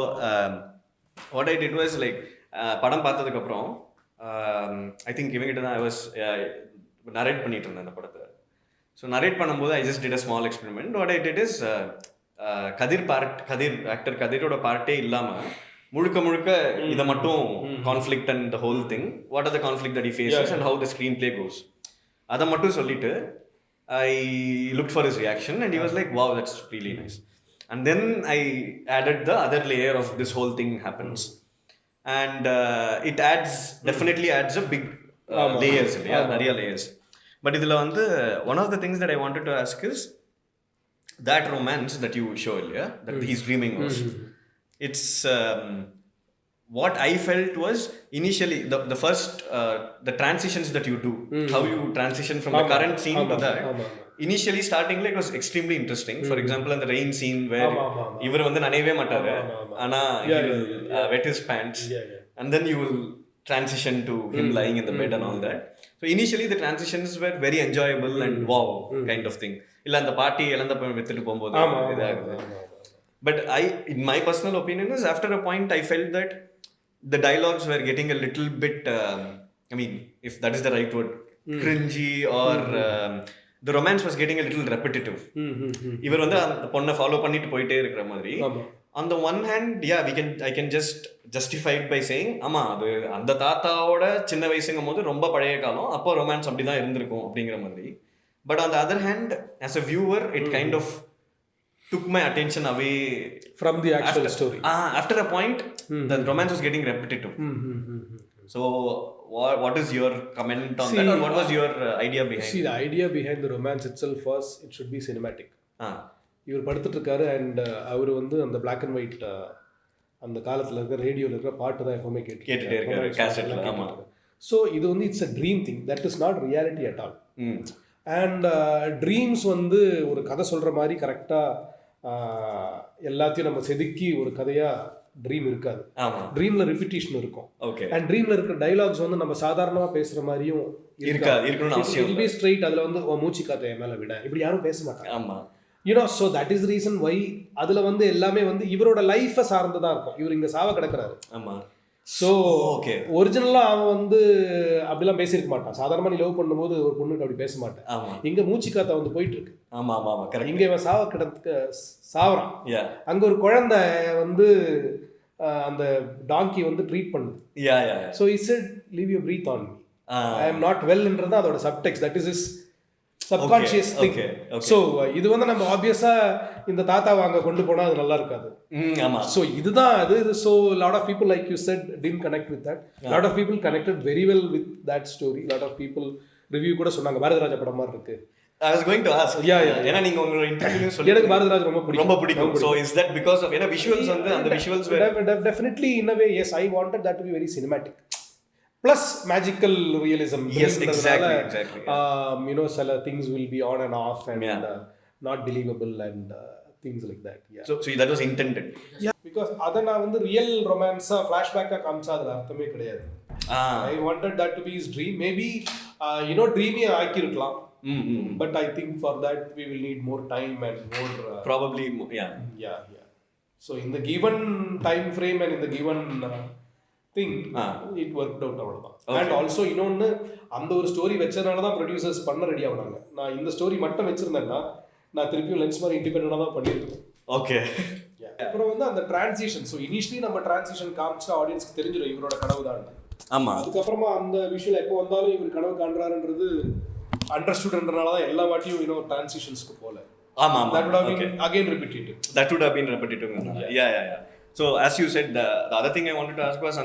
what I did was like படம் பார்த்ததுக்கு அப்புறம் I think இவங்கிட்ட தான் I was narrate பண்ணிட்டு இருந்தேன் அந்த படத்தை. So narrate பண்ணும்போது I just did a small experiment. What I did is Kathir actor கதிரோட பார்ட்டே இல்லாமல் முழுக்க இதை மட்டும் conflict and the whole thing, what are the conflict that he faces and how the screenplay goes, அதை மட்டும் சொல்லிட்டு I looked for his reaction and he was like wow that's really nice. And then I added the other layer of this whole thing happens and it definitely adds a big layers இல்லையா, நிறைய layers. But இதில் வந்து one of the things that I wanted to ask is that romance that you show earlier, that he's dreaming was, it's what I felt was initially the first the transitions that you do, how you transition from the current scene to that. Initially starting like it was extremely interesting. For example, in the rain scene where ivar vandu nanaive mattaru ana he will wet his pants and then you will transition to him lying in the bed and all that. So initially the transitions were very enjoyable and wow kind of thing. இல்ல அந்த party இழந்தப்ப வித்துட்டு போகும்போது இதாகுது. But in my personal opinion is after a point I felt that the dialogues were getting a little bit I mean if that is the right word, cringy, or the romance was getting a little repetitive. இவர் வந்து அந்த பொண்ணை follow பண்ணிட்டு போயிட்டே இருக்கிற மாதிரி. On the one hand, I can just justify it by saying ஆமா அது அந்த தாத்தாவோட சின்ன வயசுங்கும் போது ரொம்ப பழைய காலம், அப்போ ரொமான்ஸ் அப்படிதான் இருந்திருக்கும் அப்படிங்கிற மாதிரி. But on the other hand, as a viewer, it kind of took my attention away from the actual story. After a point, the romance was getting repetitive. So, what is your comment on that? Or what was your idea behind? See, the idea behind the romance itself was it should be cinematic. இவர் படுத்துட்டு இருக்காரு and அவர் வந்து அந்த black and white அந்த காலத்தில் இருக்கிற ரேடியோவில் இருக்கிற பாட்டு தான் எப்பவுமே கேட்டுட்டே இருக்காரு கேசட்ல. ஆமாம். ஸோ இது வந்து it's a dream thing, that is not reality at all. And dreams வந்து ஒரு கதை சொல்கிற மாதிரி கரெக்டாக எல்லாத்தையும் நம்ம செதுக்கி ஒரு கதையாக ட்ரீம் இருக்காது. ட்ரீமில் ரிப்பிட்டேஷன் இருக்கும். அண்ட் ட்ரீமில் இருக்கிற டைலாக்ஸ் வந்து நம்ம சாதாரணமாக பேசுகிற மாதிரியும் இருக்காது. ஸ்ட்ரைட் அதில் வந்து மூச்சு காத்த என் மேலே விட இப்படி யாரும் பேச மாட்டாங்க. ஆமாம். You know, so that is reason why அதில் வந்து எல்லாமே வந்து இவரோட லைஃப்பை சார்ந்து தான் இருக்கும். இவர் இங்கே சாவ கிடக்கிறாரு. ஆமாம். ஸோ ஒரிஜினலாக அவன் வந்து அப்படிலாம் பேசியிருக்க மாட்டான். சாதாரணமாக நீ லவ் பண்ணும்போது ஒரு பொண்ணுக்கு அப்படி பேச மாட்டேன். இங்கே மூச்சு காத்தா வந்து போயிட்டு இருக்கு. ஆமாம் ஆமாம் ஆமாம் கரெக்ட். இங்கே இவன் சாவறான். அங்கே ஒரு குழந்தை வந்து அந்த டாங்கி வந்து ட்ரீட் பண்ணுது. So it said leave you breathe on me, I am not வெல்ன்றது அதோட subtext, that is is subconscious thing. So இது வந்து நம்ம ஆப்வியஸா இந்த தாத்தா வாங்க கொண்டு போனா அது நல்லா இருக்காது. ஆமா. So இதுதான் அது. So lot of people like you said didn't connect with that. Lot of people connected very well with that story. Lot of people review கூட சொன்னாங்க பாரதிராஜா படம் மாதிரி இருக்கு. I was going to ask. ஏன்னா நீங்க உங்களோட இன்டர்வியூ சொல்லி எனக்கு பாரதிராஜா ரொம்ப பிடிக்கும். So is that because of ஏன்னா விஷுவல்ஸ் வந்து அந்த visuals definitely in a way yes, I wanted that to be very cinematic. Plus magical realism. Yes, exactly. You know, some things will be on and off and not believable and things like that. So that was intended. Because adana vandu real romance flashback காமிச்சா அது அர்த்தமே கிடையாது. I wanted that to be his dream. Maybe dreamy ஆக்கிருக்கலாம். But I think for that we will need more time and more probably yeah. So in the given time frame and in the given thing it worked out அவ்வளவுதான். And also இன்னொன்னு அந்த ஒரு story வெச்சனால தான் producers பண்ண ready ஆவறாங்க. நான் இந்த story மட்டும் வெச்சிருந்தேன்னா நான் திருப்பியும் லென்ஸ் மாதிரி இண்டிபெண்டன்ட்டா தான் பண்ணிருப்பேன். ஓகே. அப்புறம் வந்து அந்த டிரான்சிஷன், ஸோ இனிஷியலி நம்ம டிரான்சிஷன் காமிச்சா ஆடியன்ஸ்க்கு தெரிஞ்சிடும் இவரோட கனவு தான். ஆமா. அதுக்கப்புறமா அந்த விஷுவல் எப்போ வந்தாலும் இவர் கனவு காண்றாருன்றது அண்டர்ஸ்டுட்ன்றனால தான் எல்லா வாட்டியும் டிரான்சிஷன்ஸ்க்கு போல. ஆமா. That would have been again repetitive. That would have been repetitive. Yeah. So as you said, the other thing I wanted to ask was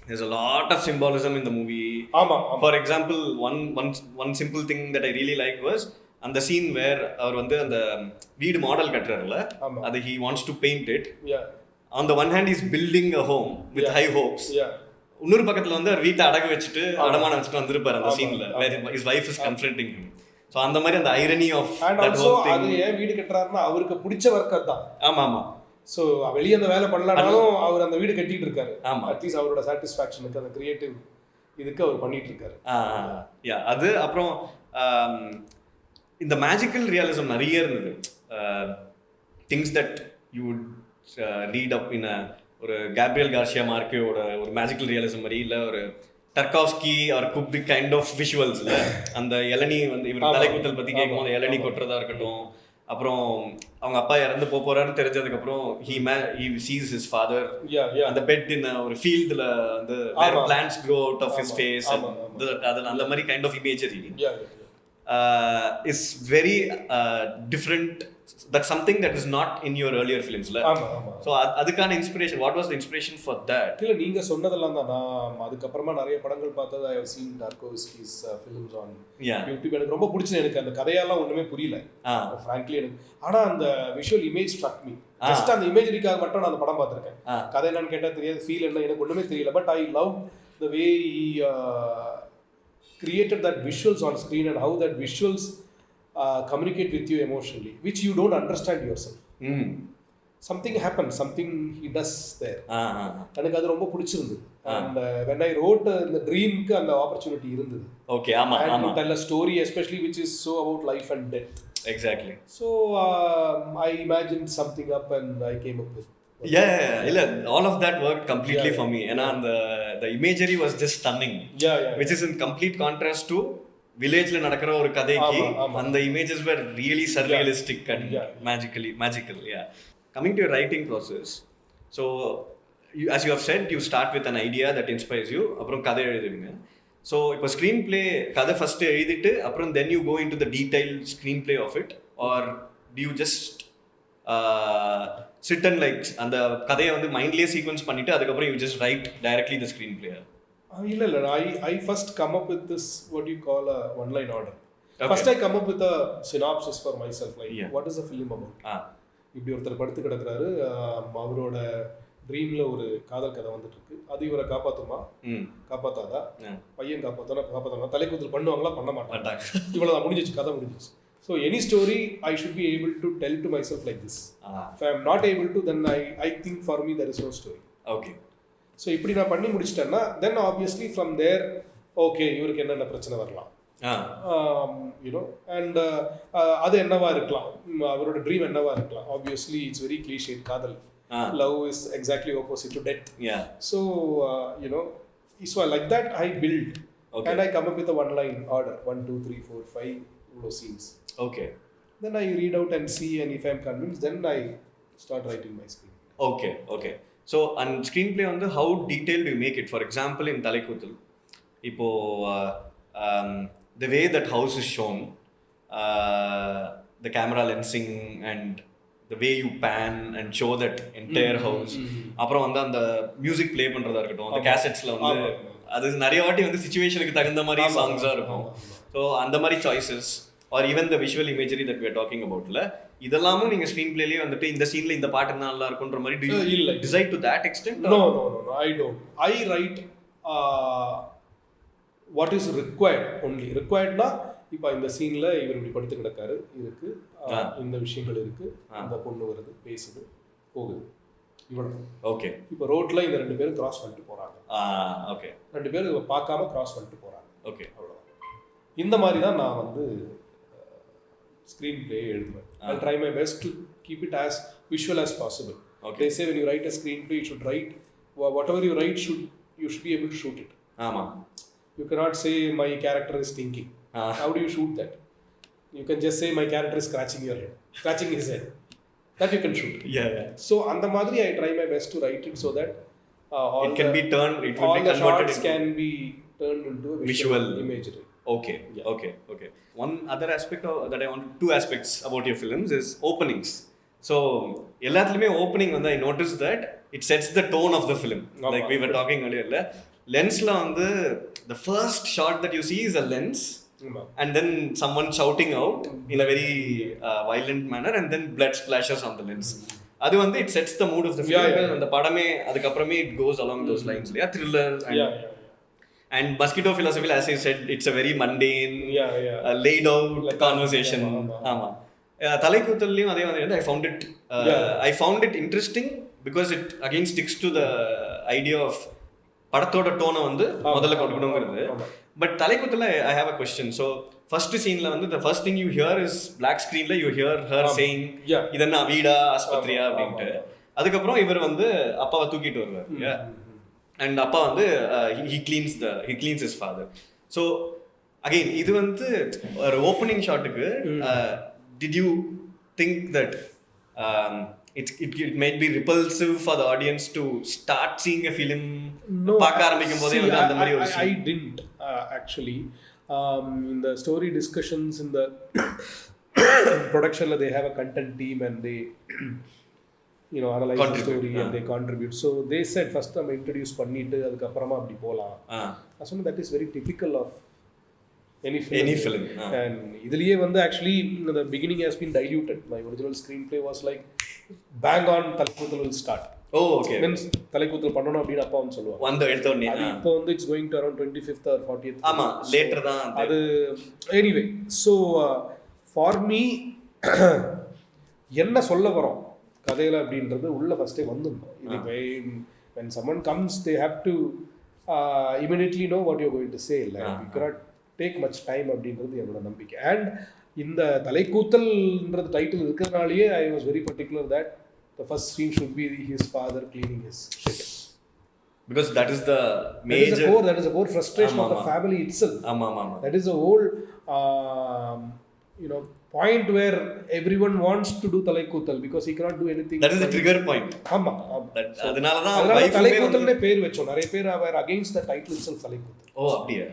there's a lot of symbolism in the movie. ஆமா. For example, one simple thing that I really liked was அந்த scene வேர் அவர் வந்து அந்த வீடு model கட்டுறாருல, அது he wants to paint it. On the one hand he is building a home with high hopes. இன்னொரு பக்கத்துல வந்து அவர் வீட்டை அடகு வச்சுட்டு அடமான வச்சுட்டு வந்திருப்பாரு அந்த சீன்ல, where his wife is confronting him. So அந்த மாதிரி அந்த irony of that whole thing. அது ஏன் வீடு கட்டுறாருன்னா அவருக்கு பிடிச்ச வர்க் அதான். ஆமா. ஸோ வெளியே அந்த வேலை பண்ணலனாலும் அவர் அந்த வீடு கட்டிட்டு இருக்காரு. அட்லீஸ்ட் அவரோட சாட்டிஸ்ஃபேக்ஷனுக்கு அந்த கிரியேட்டிவ் இதுக்கு அவர் பண்ணிட்டு இருக்காரு. அது அப்புறம் இந்த மேஜிக்கல் ரியலிசம் நிறைய இருந்தது. Things that you would read up in ஒரு கேப்ரியல் கார்சியா மார்க்கேயோட ஒரு மேஜிக்கல் ரியலிசம் மாதிரி, இல்லை ஒரு டர்காவ்ஸ்கி ஆர் குப்ரிக் கைண்ட் ஆஃப் விஷுவல்ஸில் அந்த இளநீ வந்து இவர் தலைக்கூத்தல் பற்றி கேட்கும்போது இளநீ கொட்டுறதா இருக்கட்டும், அப்புறம் அவங்க அப்பா இறந்து போறாருன்னு தெரிஞ்சதுக்கப்புறம் he sees his father அந்த பெட் இன் ஒரு ஃபீல்டில் வந்து வேற plants grow out of his face, அந்த மாதிரி kind of imagery is very different. That's something that is not in your earlier films la. So adukana inspiration, what was the inspiration for that? இல்ல நீங்க சொன்னதெல்லாம் தான். நான் அதுக்கு அப்புறமா நிறைய படங்கள் பார்த்தது. I have seen Tarkovsky's films on YouTube. எனக்கு ரொம்ப பிடிச்சது. எனக்கு அந்த கதையெல்லாம் ஒண்ணுமே புரியல frankly எனக்கு. ஆனா அந்த visual image struck me. Just அந்த இமேஜரிக்காக மட்டும் நான் அந்த படம் பார்த்திருக்கேன். கதை என்னன்னு கேட்டா தெரியாது, ஃபீல் என்ன எனக்கு ஒண்ணுமே தெரியல. But I love the way he created that visuals on screen and how that visuals communicate with you emotionally, which you don't understand yourself. Something happens, something he does there. எனக்கு அது ரொம்ப பிடிச்சிருந்தது. And when I wrote the dream க்கு அந்த opportunity இருந்தது. Okay, ஆமா. And to tell a story especially which is so about life and death. Exactly. So I imagined something up and I came up with இல்ல all of that worked completely for me. ஏன்னா the imagery was just stunning. Which is in complete contrast to villageல நடக்கிற ஒரு கதைக்கு அந்த images were really surrealistic and magical. Coming to your writing process, so as you have said, you start with an idea that inspires you, அப்புறம் கதை எழுதுவீங்க. So இப்போ screen play கதை first எழுதிட்டு அப்புறம் then you go into the detailed screenplay of it, or do you just sit and like அந்த கதையை வந்து மைண்ட்லயே சீக்வென்ஸ் பண்ணிட்டு அதுக்கப்புறம் you just write directly the screenplay? இல்ல I first come up with this what you call a one line order. First I come up with a synopsis for myself, like what is the film about. இப்படி ஒருத்தர் படுத்து கிடக்குறாரு, அவரோட ட்ரீம்ல ஒரு காதல் கதை வந்துட்டு இருக்கு, அது இவரை காப்பாத்துமா காப்பாத்தாதா, பையன் காப்பாத்தானா, தலைக்கூத்தல் பண்ணுவாங்களா பண்ண மாட்டாங்க, இவ்வளவுதான் முடிஞ்சிச்சு, கதை முடிஞ்சிச்சு. So any story I should be able to tell to myself like this. If I am not able to, then I think for me there is no story. Okay. So இப்படி நான் பண்ணி முடிச்சிட்டேன்னா then obviously from there okay இவருக்கு என்னென்ன பிரச்சனை வரலாம், and அது என்னவா இருக்கலாம், அவரோட ட்ரீம் என்னவா இருக்கலாம். Obviously it's very cliched, காதல், love is exactly opposite to death. So so like that I build. And I come up with a one line order, 1 2 3 4 5 scenes. Okay. Then I read out and see, and if I am convinced, then I start writing my screen. Okay. So on screenplay on how detailed you make it. For example, in Thalaikoothal, ipo the way that house is shown, the camera lensing and the way you pan and show that entire house, அப்புறம் வந்து அந்த music play பண்றதா இருக்கட்டும், அந்த கேசட்ஸ்ல வந்து அது நிறைய வாட்டி வந்து சிச்சுவேஷனுக்கு தகுந்த மாதிரி சாங்ஸா இருக்கும். ஸோ அந்த மாதிரி choices or even the visual imagery that we are talking அபவுட்ல இதெல்லாமும் நீங்க ஸ்க்ரீன் பிளேலயே வந்துட்டு இந்த சீன்ல இந்த பாட்டு நல்லா இருக்குன்ற மாதிரி do you decide to that extent? No, I don't. I write what is required only. Requiredனா இப்போ இந்த சீன்ல இவர் இப்படி படுத்து கிடக்காரு, இருக்கு இந்த விஷயங்கள் இருக்கு, அந்த பொண்ணு வருது, பேசுது, போகுது, இவ்வளவு. ஓகே. இப்போ ரோட்ல இந்த 2 பேரும் கிராஸ் பண்ணிட்டு போறாங்க. ஓகே. 2 பேரும் பார்க்காம கிராஸ் பண்ணிட்டு போறாங்க. ஓகே. அவ்வளவுதான். இந்த மாதிரி தான் நான் வந்து ஸ்க்ரீன் பிளே எழுதுவேன். I'll try my best to keep it as visual as possible. Okay. They say when you write a screenplay, you should write whatever you write you should be able to shoot it. ஆமா. You cannot say my character is thinking. How do you shoot that? You can just say my character is scratching his head. That you can shoot. Yeah. So அந்த மாதிரி I try my best to write it so that it can be turned, it will all be the converted shots can be turned into a visual imagery. Okay. One other aspect that I want, 2 aspects about your films is openings. So எல்லாத்துலயுமே opening வந்து I noticed that it sets the tone of the film. Like we were talking earlier, lensல வந்து the first shot that you see is a lens and then someone shouting out in a very violent manner and then blood splashes on the lens. அது வந்து it sets the mood of the film. அந்த படமே அதுக்கு அப்புறமே it goes along those lines. Thriller and Mosquito philosophy, as I said, it's a very mundane, laid out conversation. ஆமா. Thalaikoothal அதே மாதிரி I found it interesting because it again sticks to the idea of படத்தோட டோனை வந்து முதல்ல கொடுக்கணுங்கிறது. But Thalaikoothal I have a question. So first scene வந்து the first thing you hear is black screenல you hear her saying இதென்ன வீடா ஆஸ்பத்திரியா அப்படின்ட்டு. அதுக்கப்புறம் இவர் வந்து அப்பாவை தூக்கிட்டு வருவார். And அப்பா வந்து he cleans his father. So again இது வந்து ஒரு opening ஷாட்டுக்கு did you think that it might be repulsive for the audience to start seeing a film? No, பார்க்க ஆரம்பிக்கும் போதே வந்து அந்த மாதிரி ஒரு I didn't actually in the story discussions in the production they have a content team and they analyze the story and they contribute. So they said first நம்ம introduce பண்ணிட்டு அதுக்கு அப்புறமா அப்படி போலாம். I said that is very typical of any film. And இதுலயே வந்து actually the beginning has been diluted. My original screenplay was like bang on Thalaikoothal will start. Okay. Means Thalaikoothal பண்ணனும் அப்படினு அப்பா வந்து சொல்லுவாங்க. வந்து எடுத்தோனே அது இப்போ வந்து it's going to around 25th or 40th. ஆமா later தான் அது anyway. So for me என்ன சொல்ல வரோம் கதையில அப்படின்றது உள்ள ஃபர்ஸ்டே வந்துடணும். இது when someone comes they have to immediately know what you're going to say. You cannot take much time அப்படின்றது என்னோட நம்பிக்கை. And இந்த Thalaikoothal டைட்டில் இருக்கிறதுனாலயே I was very particular that the first scene should be his father cleaning his shit. Because that is the major that is a core frustration of the family itself. That is a whole point where everyone wants to do Thalaikoothal because he cannot do anything. That is the trigger point. ஆமா. அதனால தான் Thalaikoothal பேர் வெச்சோம். நிறைய பேர் were against the title itself Thalaikoothal. அப்படியே.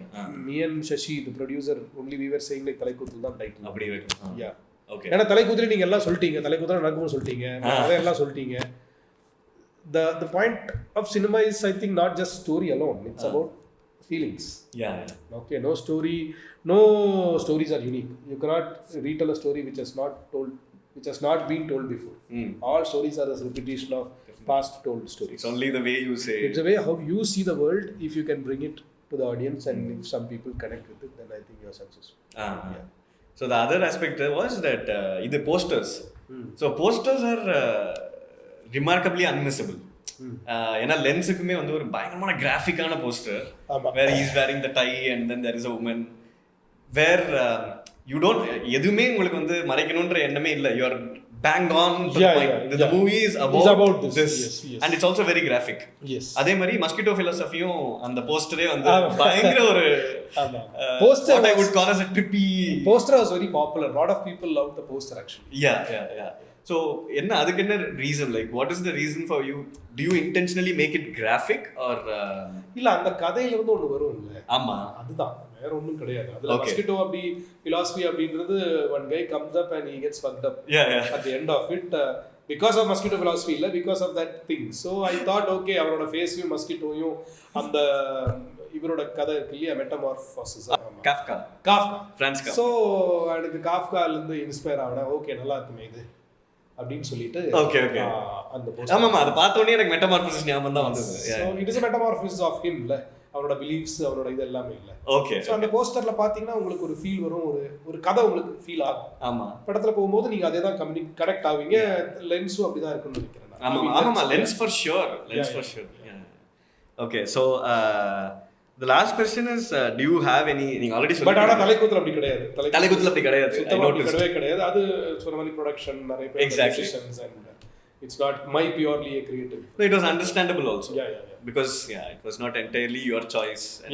Me and Shashi the producer only we were saying like Thalaikoothal தான் title. அப்படியே வெச்சோம். Yeah. Okay. ஏன்னா Thalaikoothal நீங்க எல்லாம் சொல்லிட்டீங்க. Thalaikoothal நடக்கும்னு சொல்லிட்டீங்க. அதெல்லாம் சொல்லிட்டீங்க. The point of cinema is I think not just story alone. It's about feelings. Okay, no stories are unique. You cannot retell a story which has not been told before. All stories are a repetition of past told stories. It's only the way you say it. It's the way how you see the world. If you can bring it to the audience and if some people connect with it, then I think you are successful. So the other aspect was that the posters. So posters are remarkably unmissable. ஏன்னா லென்ஸுக்குமே வந்து ஒரு பயங்கரமான கிராஃபிக்கான poster where is wearing the tie and then there is a woman where you don't எதுவுமே உங்களுக்கு வந்து மறைக்கணுன்ற எண்ணமே இல்லை you are bang on the movie is about this and it's also very graphic. அதே மாதிரி மஸ்கிட்டோ ஃபிலாசபியும் அந்த போஸ்டரே வந்து பயங்கர ஒரு poster what I would call as a trippy poster was very popular. Lot of people loved the poster actually. Yeah. So என்ன அதுக்கு என்ன reason like what is the reason for you to you intentionally make it graphic or இல்ல அந்த கதையில இருந்து ஒன்று வரும் இல்ல. ஆமா அதுதான் வேற ஒன்றும் கிடையாது. அதுல மஸ்கிட்டோ அப்படி philosophy அப்படின்றது one guy comes up and he gets fucked up at the end of it because of mosquito philosophy இல்ல because of that thing. So I thought okay அவரோட ஃபேஸையும் மஸ்கிட்டோயும் அந்த இவரோட கதை இருக்கு இல்லையா metamorphosis Kafka France Kafka. So எனக்கு காஃப்கால இருந்து inspire ஆனேன். ஓகே நல்லா இருக்குமே இது அப்படின்னு சொல்லிட்டு ஓகே அந்த ஆமாமா அதை பார்த்த உடனே எனக்கு மெட்டமார்ஃபோசிஸ் ஞாபகம் தான் வந்தது. So it is a metamorphosis of him இல்ல அவரோட பிலீஃப்ஸ் அவரோட இது எல்லாமே இல்ல. ஓகே சோ அந்த போஸ்டர்ல பாத்தீங்கன்னா உங்களுக்கு ஒரு ஃபீல் வரும் ஒரு கதை உங்களுக்கு ஃபீல் ஆகும். ஆமா படத்துல போகும்போது நீங்க அதே தான் கனெக்ட் ஆவீங்க. லென்ஸும் அப்படிதான் இருக்குன்னு நினைக்கிறேன். lens for sure. Okay, so the last question is, do you have any already but ana Thalaikoothal அப்படி கிடையாது. Thalaikoothal அப்படி கிடையாது. சுத்தமா கிடையாது. அது சொன்ன மாதிரி ப்ரொடக்ஷன் நிறைய பேர் decisions and it's not my purely a creative. No, it was understandable also. Yeah. Because it was not entirely your choice. And,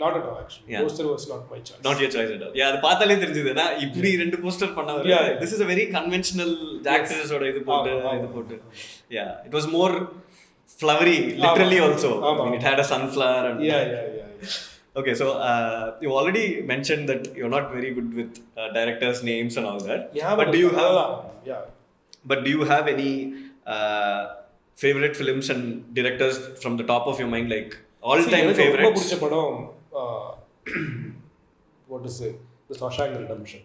not at all actually. Poster was not my choice. Not your choice at all. அது பார்த்தாலே தெரிஞ்சதுனா இப்படி ரெண்டு poster பண்ணாரு. This is a very conventional actors ஓட இது போட்டு. It was more flowery literally also. I mean, it had a sunflower and Okay, so you already mentioned that you're not very good with directors names and all that. But do you have any favorite films and directors from the top of your mind, like all-time favorites? ரொம்ப பிடிச்ச படம் what is it? The Shawshank Redemption.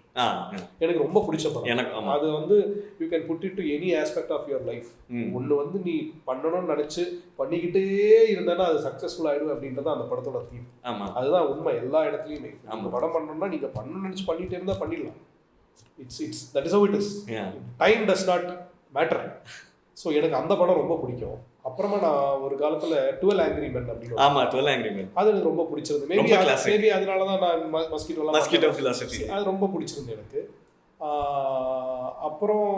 எனக்கு ரொம்ப பிடிச்ச படம். அது வந்து you can put it to any aspect of your life. ஒன்னு வந்து நீ பண்ணணும்னு நினைச்சு பண்ணிக்கிட்டே இருந்தானா அது சக்சஸ்ஃபுல் ஆயிடும் அப்படின்றது அந்த படத்தோட தீம். அதுதான் உண்மை எல்லா இடத்துலயுமே. அந்த படம் பண்ணணும்னா நீங்க பண்ணணும்னு நினைச்சு பண்ணிட்டே இருந்தா பண்ணிடலாம். It's that is how it is. Time does not matter. So எனக்கு அந்த படம் ரொம்ப பிடிக்கும். அப்புறமா நான் ஒரு காலத்தில் 12 Angry Men அப்படின்னு 12 Angry Men அது எனக்கு ரொம்ப பிடிச்சிருந்தது. மேபி அதனால தான் நான் மஸ்கிட்டோ ஃபிலாசபி அது ரொம்ப பிடிச்சிருந்தது எனக்கு. அப்புறம்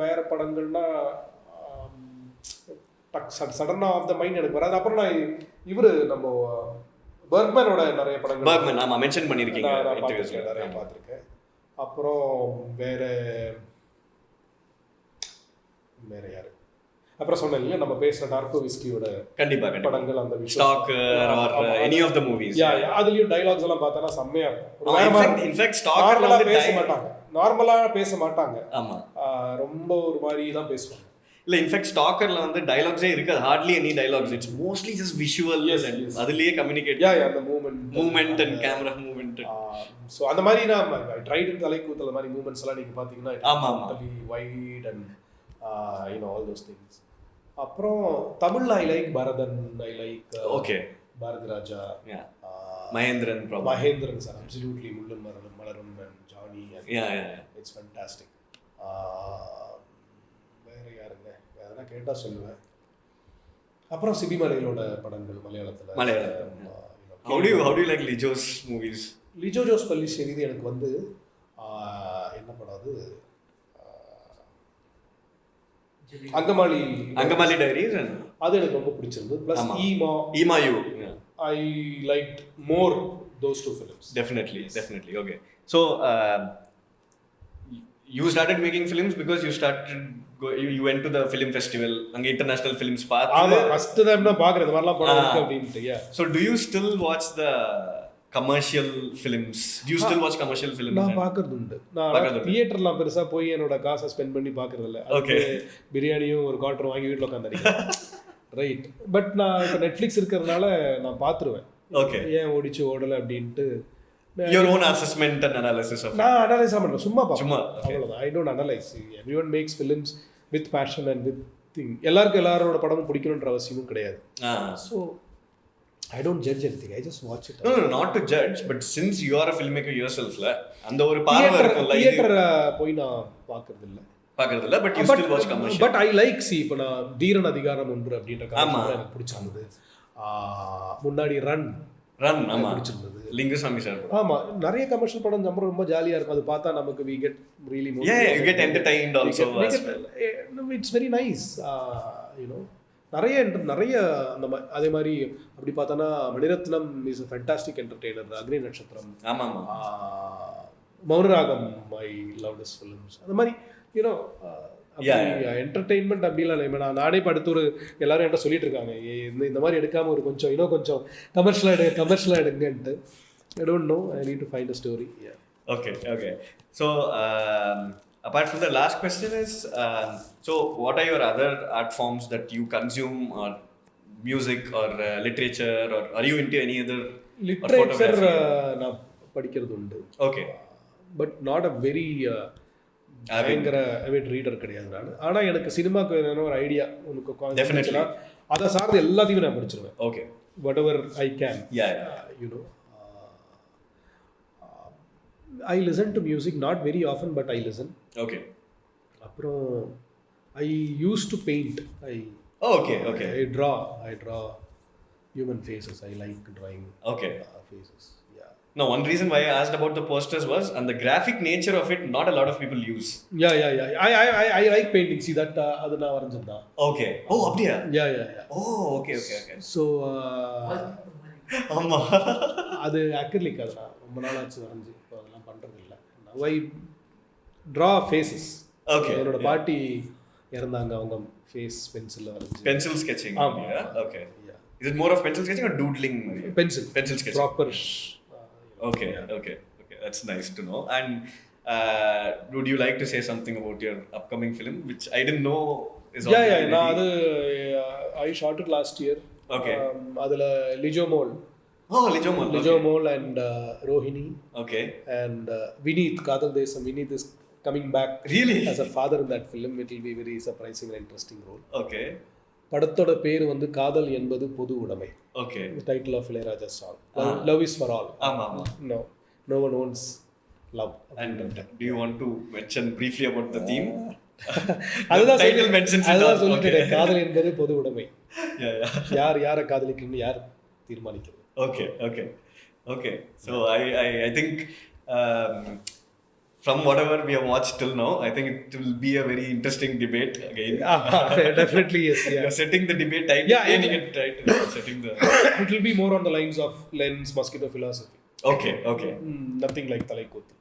வேற படங்கள்னா சடனாக ஆஃப் த மைண்ட் எனக்கு வராது. அப்புறம் நான் நம்ம பர்க்மேனோட நிறைய படங்கள் மென்ஷன் பண்ணியிருக்கீங்க, நிறைய பார்த்துருக்கேன். அப்புறம் வேற யாரு அப்புறம் சொன்னேன் நம்ம பேசுற டார்கோ விஸ்கியோட கண்டிப்பா படங்கள் அந்த stalker or any of the movies அதுலயும் டயலாக்ஸ் எல்லாம் பார்த்தானா செம்மையா இருக்கும். இன்ஃபேக்ட் ஸ்டாக்கர்ல வந்து பேச மாட்டாங்க, நார்மலா பேச மாட்டாங்க. ஆமா, ரொம்ப ஒரு மாதிரி தான் பேசுவாங்க. இல்ல இன்ஃபேக்ட் ஸ்டாக்கர்ல வந்து டயலாக்ஸே இருக்காது, Hartley any dialogues. It's mostly just visual. அதுலயே கம்யூனிகேட் அந்த movement and camera movement. So அந்த மாதிரி நான் ட்ரைட் இன் தலைக்கூத்தல் மாதிரி மூவ்மெண்ட்ஸ் எல்லாம் நீங்க பாத்தீங்கன்னா ஆமா white and all those things. அப்புறம் தமிழ்ல I like Bharathan, I like Bharathi Raja, Mahendran sir absolutely Mullum Malarum and Johnny it's fantastic. வேற யாருங்க அதெல்லாம் கேட்டா சொல்லுவேன். அப்புறம் சிபிமலையிலோட படங்கள் மலையாளத்துல. How do you like Lijo's movies? Lijo Jose Pellissery எனக்கு வந்து என்ன படம் அது அங்கமாலி டைரிஸ் அது எனக்கு ரொம்ப பிடிச்சிருந்தது. பிளஸ் ஈமா you I liked more those two films. Definitely. Okay, so you started making films because you went to the film festival, அங்க international films பார்த்து. ஆமா, ஃபர்ஸ்ட் டைம் நான் பார்க்கறது இந்த மாதிரிலாம் படம் இருக்கு அப்படினு. So do you still watch the commercial films? Do you still watch commercial films? நான் பார்க்கிறது உண்டு. நான் தியேட்டர்லாம் பெருசா போய் என்னோட காசை ஸ்பெண்ட் பண்ணி பார்க்கிறது இல்ல. ஓகே, பிரியாணியும் ஒரு குவார்ட்டர் வாங்கி வீட்ல உட்கார்ந்திருக்கேன். ரைட். பட் நான் இப்ப நெட்ஃபிளிக்ஸ் இருக்கிறதுனால நான் பாத்துருவேன். ஓகே, ஏன் ஓடிச்சு ஓடல அப்படினு your own assessment and analysis of நான் அனலைஸ் பண்ணல, சும்மா பார்ப்பேன் அவ்வளவுதான். I don't analyze. Everyone makes films with passion and with thing. எல்லாரோட படமும் பிடிக்கணும்ன்ற அவசியமும் கிடையாது. So I don't judge anything. I just watch it. No, not to judge, but since you are a filmmaker yourself, அந்த ஒரு பார்வை இருக்குல்ல, theatre போய் நான் பார்க்கிறது இல்ல, but you still watch commercial. But I like இப்ப நான் தீரன் அதிகாரம் 1 அப்படின்ற கதை எனக்கு பிடிச்சிருந்தது. முன்னாடி ரன் பிடிச்சிருந்தது, லிங்குசாமி சார். ஆமா, நிறைய கமர்ஷியல் படம் ரொம்ப ஜாலியா இருக்கும். அது பார்த்தா நமக்கு we get really you get entertained also. It's very nice. நிறைய அந்த அதே மாதிரி அப்படி பார்த்தோன்னா Mani Ratnam is a fantastic entertainer. Agni Natchathiram, Mouna Ragam, I love this films. அந்த மாதிரி என்டர்டெயின்மெண்ட் அப்படிலாம் இல்லை. நானே இப்போ அடுத்து எல்லாரும் என்கிட்ட சொல்லிட்டு இருக்காங்க, இந்த மாதிரி எடுக்காமல் ஒரு கொஞ்சம் கமர்ஷியலாக எடுங்கன்ட்டு. I don't know, I need to find a story. Okay. So apart from the last question is, so what are your other art forms that you consume, or music or literature, or are you into any other literature? நான் படிக்கிறது உண்டு. Okay, but not a very பயங்கர avid reader கிடையாது நான். ஆனா எனக்கு சினிமாக்கு என்ன ஒரு ஐடியா உங்களுக்கு definitely அத சார்ந்து எல்லாத்தையும் நான் படிச்சிருவேன். Okay, whatever I can. I listen to music, not very often, but I listen. Okay. அப்புறம் I used to paint. Okay. I draw human faces. I like drawing faces. Yeah. No, one reason why I asked about the posters was, and the graphic nature of it, not a lot of people use. Yeah. I like painting. See that adu na varanjadha. Okay. Oh, abdiya. Yeah. Oh, okay. So ஆமா. அது acrylic அதெல்லாம் ரொம்ப நாள் ஆச்சு வரைஞ்சி. இப்போ அதெல்லாம் பண்றது இல்ல. Now I draw faces. Okay. என்னோட பாட்டி இறந்தாங்க, அவங்க ஃபேஸ் பென்சில்ல வரைஞ்சி. Pencil sketching. Yeah. Okay. Is it more of pencil sketching or doodling? Pencil sketching. Proper. Okay. That's nice to know. And would you like to say something about your upcoming film, which I didn't know is already ready? நான் அது I shot it last year. Okay. அதுல Lijo Mole and Rohini. Okay. And Vineet Kadal Desam. Vineet is coming back. Really? As a father in that film. It will be very surprising and interesting role. Okay. படத்தோட பேர் வந்து காதல் என்பது பொது உடைமை. Okay. The title of Ilayaraja song. Love is for all. ஆமா. No one owns love. And do you want to mention briefly about the theme? அதுதான் title mentions it. அதுதான் சொல்லிட்டேன். காதல் என்பது பொது உடைமை. Yeah. யாரை காதலிக்கணும்னு யார் தீர்மானிக்கிறது. Okay. So I think from whatever we have watched till now, I think it will be a very interesting debate again. Definitely yes. Yeah. You're setting the debate tight. Setting the. It will be more on the lines of Len's Mosquito philosophy. Okay. Nothing like Thalaikoothal.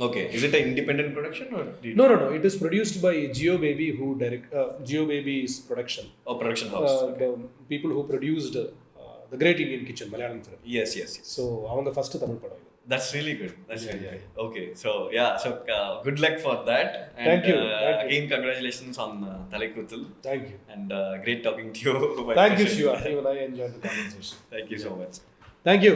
Okay. Is it an independent production or? No. It is produced by Jeo Baby, who Jeo Baby's production. Production house. The people who produced The Great Indian Kitchen, Malayalam film. Yes. So அவங்க first Tamil படம். That's really good. Good. Okay. So good luck for that. And, Thank you. Again, congratulations on Thalaikoothal. Thank you. And great talking to you. Thank you, Shiva. Even I enjoyed the conversation. Thank you so much. Thank you.